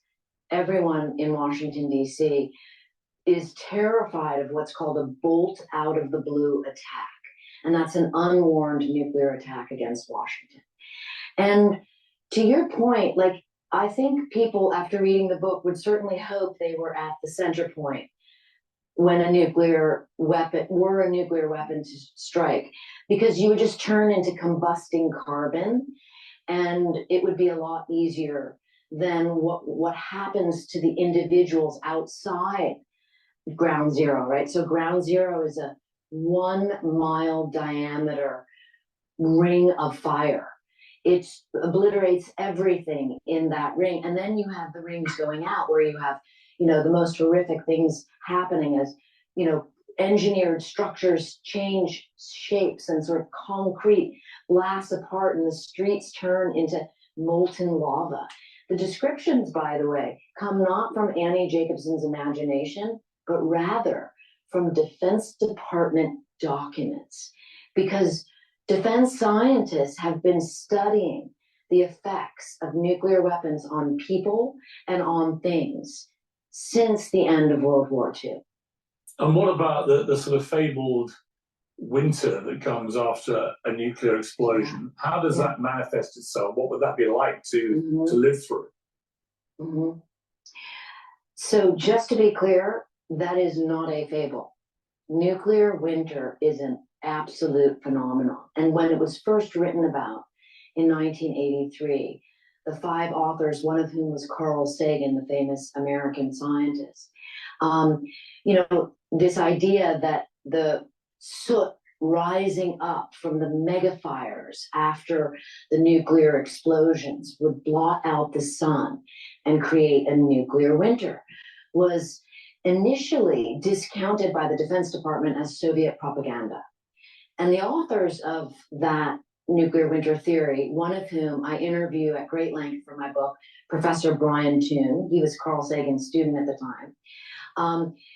everyone in Washington, D.C. is terrified of what's called a bolt out of the blue attack. And that's an unwarned nuclear attack against Washington. And to your point, like, I think people after reading the book would certainly hope they were at the center point when a nuclear weapon to strike, because you would just turn into combusting carbon and it would be a lot easier than what happens to the individuals outside ground zero, right? So ground zero is a 1 mile diameter ring of fire. It obliterates everything in that ring. And then you have the rings going out where you have, you know, the most horrific things happening as, you know, engineered structures change shapes and sort of concrete blasts apart and the streets turn into molten lava. The descriptions, by the way, come not from Annie Jacobsen's imagination, but rather from Defense Department documents, because defense scientists have been studying the effects of nuclear weapons on people and on things since the end of World War II. And what about the sort of fabled winter that comes after a nuclear explosion? How does that manifest itself? What would that be like to live through? So just to be clear, that is not a fable. Nuclear winter is an absolute phenomenon. And when it was first written about in 1983, the 5 authors, one of whom was Carl Sagan, the famous American scientist, This idea that the soot rising up from the mega fires after the nuclear explosions would blot out the sun and create a nuclear winter was initially discounted by the Defense Department as Soviet propaganda. And the authors of that nuclear winter theory, one of whom I interview at great length for my book, Professor Brian Toon, he was Carl Sagan's student at the time.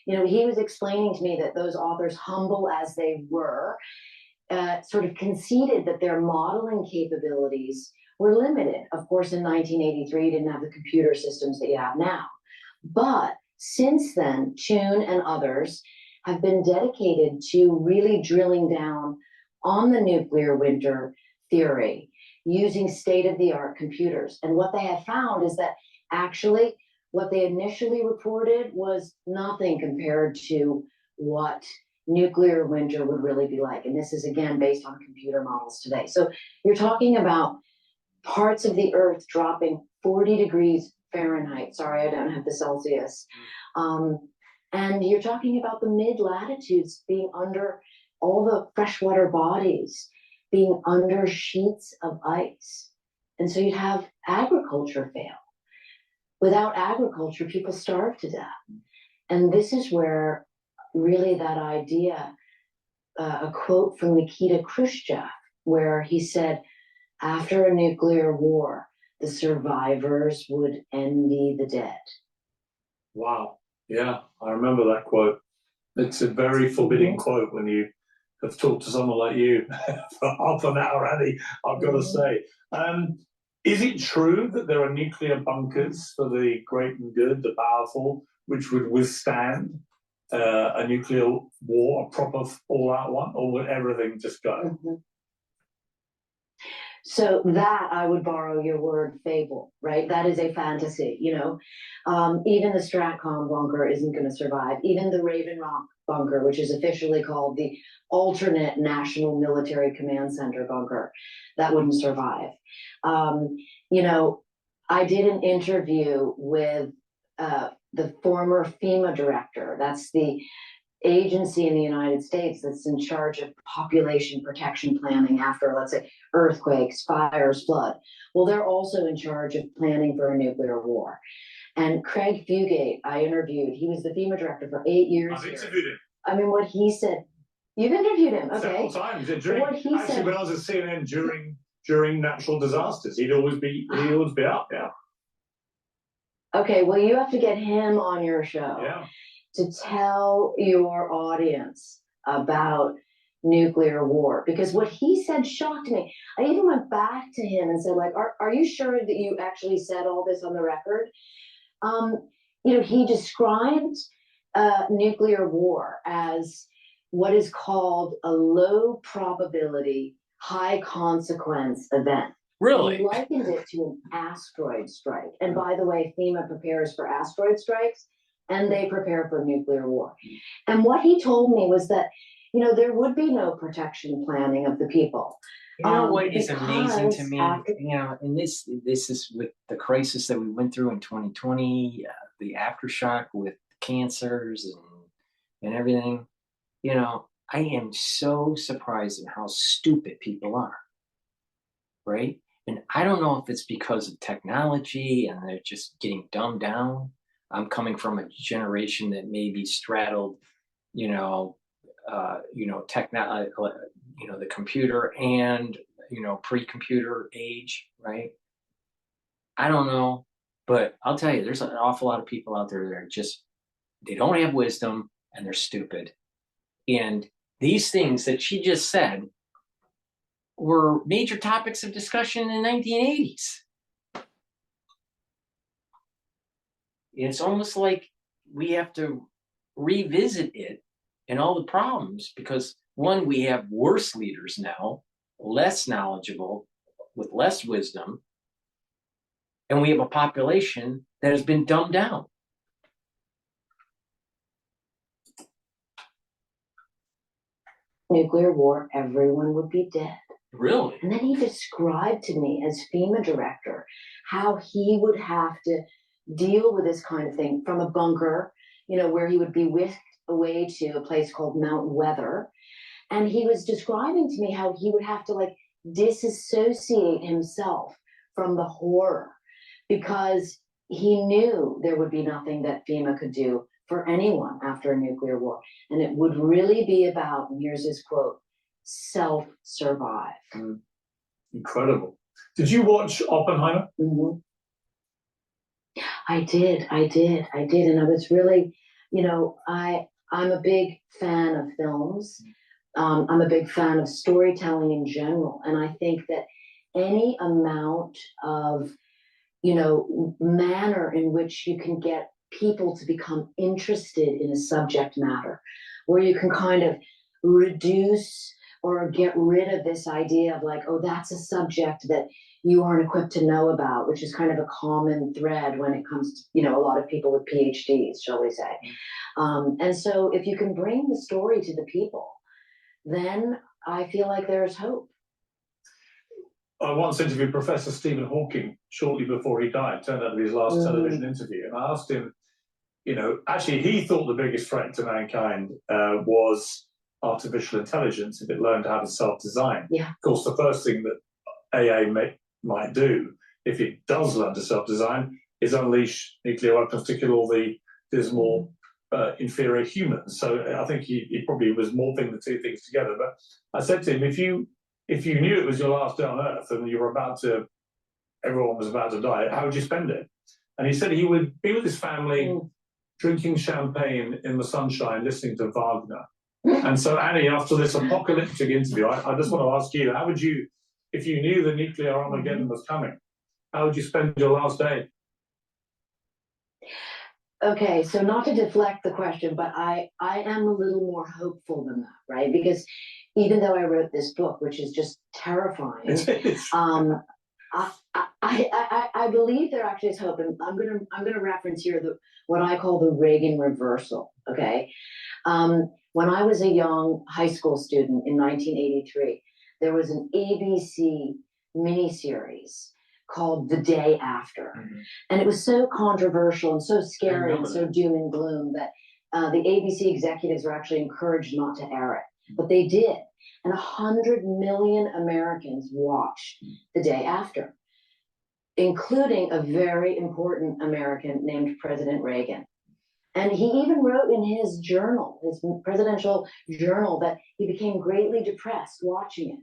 He was explaining to me that those authors, humble as they were, sort of conceded that their modeling capabilities were limited. Of course, in 1983, you didn't have the computer systems that you have now. But since then, Toon and others have been dedicated to really drilling down on the nuclear winter theory using state-of-the-art computers. And what they have found is that actually what they initially reported was nothing compared to what nuclear winter would really be like. And this is, again, based on computer models today. So you're talking about parts of the Earth dropping 40 degrees Fahrenheit. Sorry, I don't have the Celsius. And you're talking about the mid-latitudes being under all the freshwater bodies, being under sheets of ice. And so you'd have agriculture fail. Without agriculture, people starve to death. And this is where really that idea, a quote from Nikita Khrushchev, where he said, after a nuclear war, the survivors would envy the dead. Wow. Yeah, I remember that quote. It's a very forbidding quote when you have talked to someone like you for half an hour, Annie, I've got to say. Is it true that there are nuclear bunkers for the great and good, the powerful, which would withstand a nuclear war, a proper all-out one, or would everything just go? So that, I would borrow your word, fable, right? That is a fantasy, Even the Stratcom bunker isn't going to survive. Even the Raven Rock bunker, which is officially called the alternate National Military Command Center bunker, that wouldn't survive. I did an interview with the former FEMA director. That's the agency in the United States that's in charge of population protection planning after, let's say, earthquakes, fires, flood. Well, they're also in charge of planning for a nuclear war. And Craig Fugate, I interviewed, he was the FEMA director for 8 years. I've interviewed him. I mean, what he said, you've interviewed him, okay. Several times. When I was at CNN during natural disasters, he'd always be up, yeah. Okay, well, you have to get him on your show to tell your audience about nuclear war, because what he said shocked me. I even went back to him and said, like, are you sure that you actually said all this on the record? He described nuclear war as what is called a low probability, high consequence event. Really? He likened it to an asteroid strike. And by the way, FEMA prepares for asteroid strikes and they prepare for nuclear war. And what he told me was that, there would be no protection planning of the people. You know what is amazing to me? And this is with the crisis that we went through in 2020, the aftershock with cancers and everything. I am so surprised at how stupid people are, right? And I don't know if it's because of technology and they're just getting dumbed down. I'm coming from a generation that maybe straddled, the computer and, pre-computer age, right? I don't know, but I'll tell you, there's an awful lot of people out there that are they don't have wisdom and they're stupid. And these things that she just said were major topics of discussion in the 1980s. It's almost like we have to revisit it and all the problems because, one, we have worse leaders now, less knowledgeable, with less wisdom, and we have a population that has been dumbed down. Nuclear war, everyone would be dead. Really? And then he described to me as FEMA director how he would have to deal with this kind of thing from a bunker where he would be whisked away to a place called Mount Weather. And he was describing to me how he would have to like disassociate himself from the horror because he knew there would be nothing that FEMA could do for anyone after a nuclear war. And it would really be about, and here's his quote, self-survive. Incredible. Did you watch Oppenheimer? Mm-hmm. I did. And I was really, I'm a big fan of films. I'm a big fan of storytelling in general. And I think that any amount of, manner in which you can get people to become interested in a subject matter, where you can kind of reduce or get rid of this idea of like, oh, that's a subject that you aren't equipped to know about, which is kind of a common thread when it comes to, a lot of people with PhDs, shall we say. And so if you can bring the story to the people, then I feel like there's hope. I once interviewed Professor Stephen Hawking shortly before he died, turned out to be his last television interview, and I asked him, actually he thought the biggest threat to mankind was artificial intelligence if it learned how to self-design. Yeah. Of course, the first thing that AA might do, if it does learn to self-design, is unleash nuclear weapons to kill all the dismal inferior humans. So I think he probably was morphing the two things together. But I said to him, if you knew it was your last day on Earth and everyone was about to die, how would you spend it? And he said he would be with his family, drinking champagne in the sunshine, listening to Wagner. And so, Annie, after this apocalyptic interview, I just want to ask you, how would you, if you knew the nuclear Armageddon was coming, how would you spend your last day? Okay, so not to deflect the question, but I am a little more hopeful than that, right? Because even though I wrote this book, which is just terrifying, I believe there actually is hope, and I'm gonna reference here what I call the Reagan reversal. Okay, when I was a young high school student in 1983, there was an ABC miniseries called The Day After. And it was so controversial and so scary and so doom and gloom that the ABC executives were actually encouraged not to air it. But they did. And 100 million Americans watched The Day After, including a very important American named President Reagan. And he even wrote in his journal, his presidential journal, that he became greatly depressed watching it.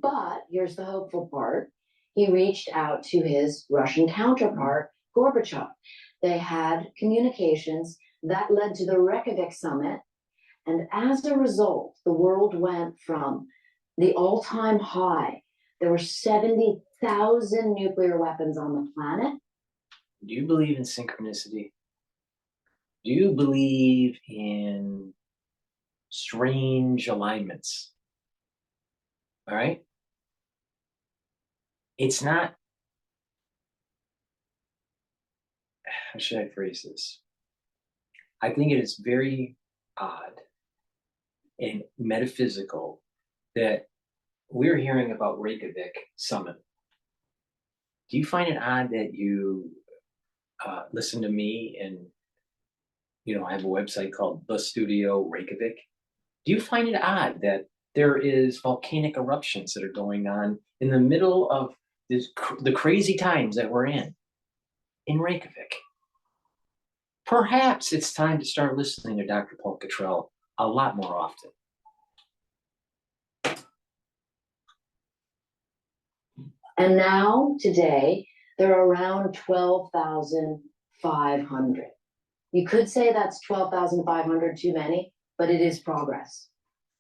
But here's the hopeful part. He reached out to his Russian counterpart, Gorbachev. They had communications that led to the Reykjavik summit. And as a result, the world went from the all-time high. There were 70,000 nuclear weapons on the planet. Do you believe in synchronicity? Do you believe in strange alignments? All right? It's not, how should I phrase this? I think it is very odd and metaphysical that we're hearing about Reykjavik summit. Do you find it odd that you listen to me and, I have a website called The Studio Reykjavik? Do you find it odd that there is volcanic eruptions that are going on in the middle of the crazy times that we're in Reykjavik? Perhaps it's time to start listening to Dr. Paul Cottrell a lot more often. And now, today, there are around 12,500. You could say that's 12,500 too many, but it is progress.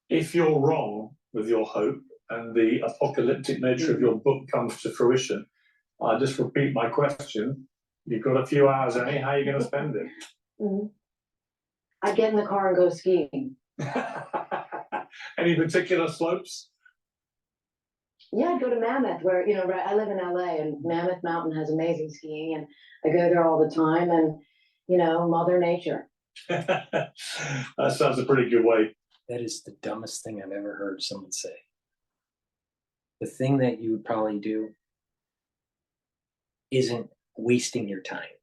If you're wrong with your hope and the apocalyptic nature of your book comes to fruition, I just repeat my question. You've got a few hours, Annie. How are you going to spend it? I'd get in the car and go skiing. Any particular slopes? Yeah, I'd go to Mammoth, where, I live in LA, and Mammoth Mountain has amazing skiing, and I go there all the time, and, Mother Nature. That sounds a pretty good way. That is the dumbest thing I've ever heard someone say. The thing that you would probably do isn't wasting your time.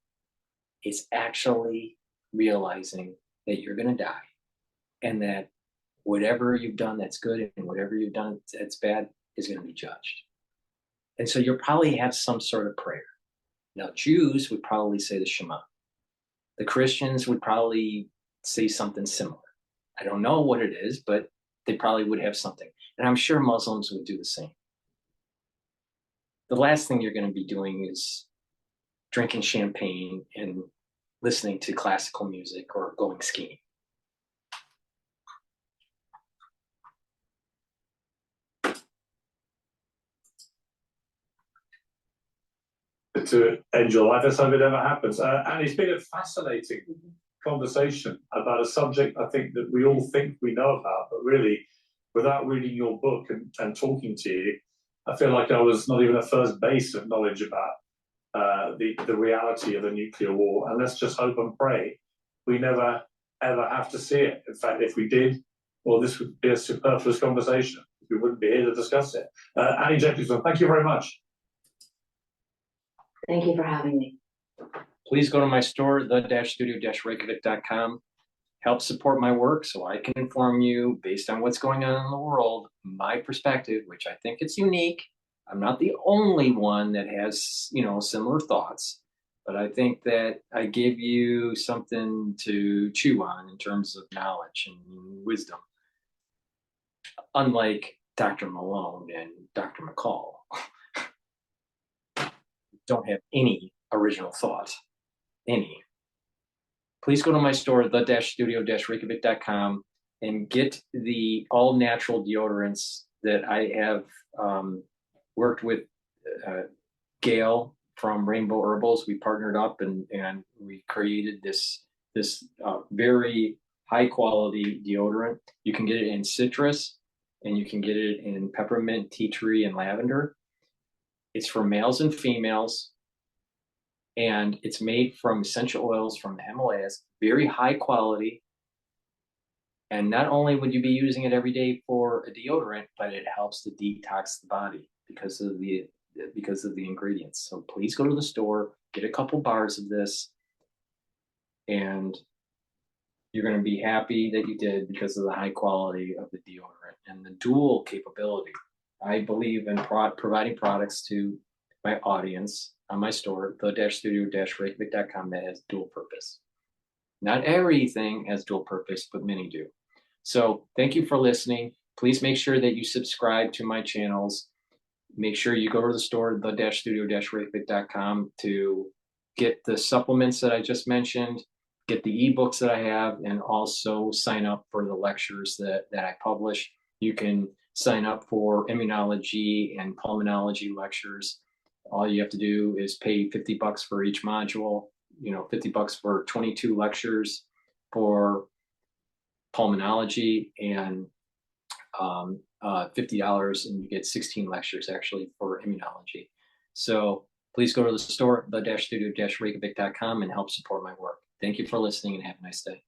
It's actually realizing that you're going to die and that whatever you've done that's good and whatever you've done that's bad is going to be judged. And so you'll probably have some sort of prayer. Now, Jews would probably say the Shema. The Christians would probably say something similar. I don't know what it is, but they probably would have something. And I'm sure Muslims would do the same. The last thing you're going to be doing is drinking champagne and listening to classical music or going skiing. To end your life. Let's hope it never happens. And it's been a fascinating conversation about a subject I think that we all think we know about, but really, without reading your book and talking to you, I feel like I was not even a first base of knowledge about the reality of a nuclear war. And let's just hope and pray we never ever have to see it. In fact, if we did, well, this would be a superfluous conversation. We wouldn't be here to discuss it. Annie Jacobsen, thank you very much. Thank you for having me. Please go to my store, the-studio-reykjavik.com. Help support my work so I can inform you based on what's going on in the world, my perspective, which I think it's unique. I'm not the only one that has, similar thoughts, but I think that I give you something to chew on in terms of knowledge and wisdom. Unlike Dr. Malone and Dr. McCall. Don't have any original thought, any. Please go to my store, the-studio-reykjavik.com, and get the all-natural deodorants that I have worked with Gail from Rainbow Herbals. We partnered up and we created this very high-quality deodorant. You can get it in citrus, and you can get it in peppermint, tea tree, and lavender. It's for males and females, and it's made from essential oils from the Himalayas, very high quality. And not only would you be using it every day for a deodorant, but it helps to detox the body because of the ingredients. So please go to the store, get a couple bars of this, and you're going to be happy that you did because of the high quality of the deodorant and the dual capability. I believe in providing products to my audience on my store, the-studio-reykjavik.com, that has dual purpose. Not everything has dual purpose, but many do. So thank you for listening. Please make sure that you subscribe to my channels. Make sure you go to the store, the-studio-reykjavik.com, to get the supplements that I just mentioned, get the ebooks that I have, and also sign up for the lectures that I publish. You can sign up for immunology and pulmonology lectures. All you have to do is pay $50 for each module, $50 for 22 lectures for pulmonology, and $50 and you get 16 lectures actually for immunology. So please go to the store, the-studio-reykjavik.com, and help support my work. Thank you for listening and have a nice day.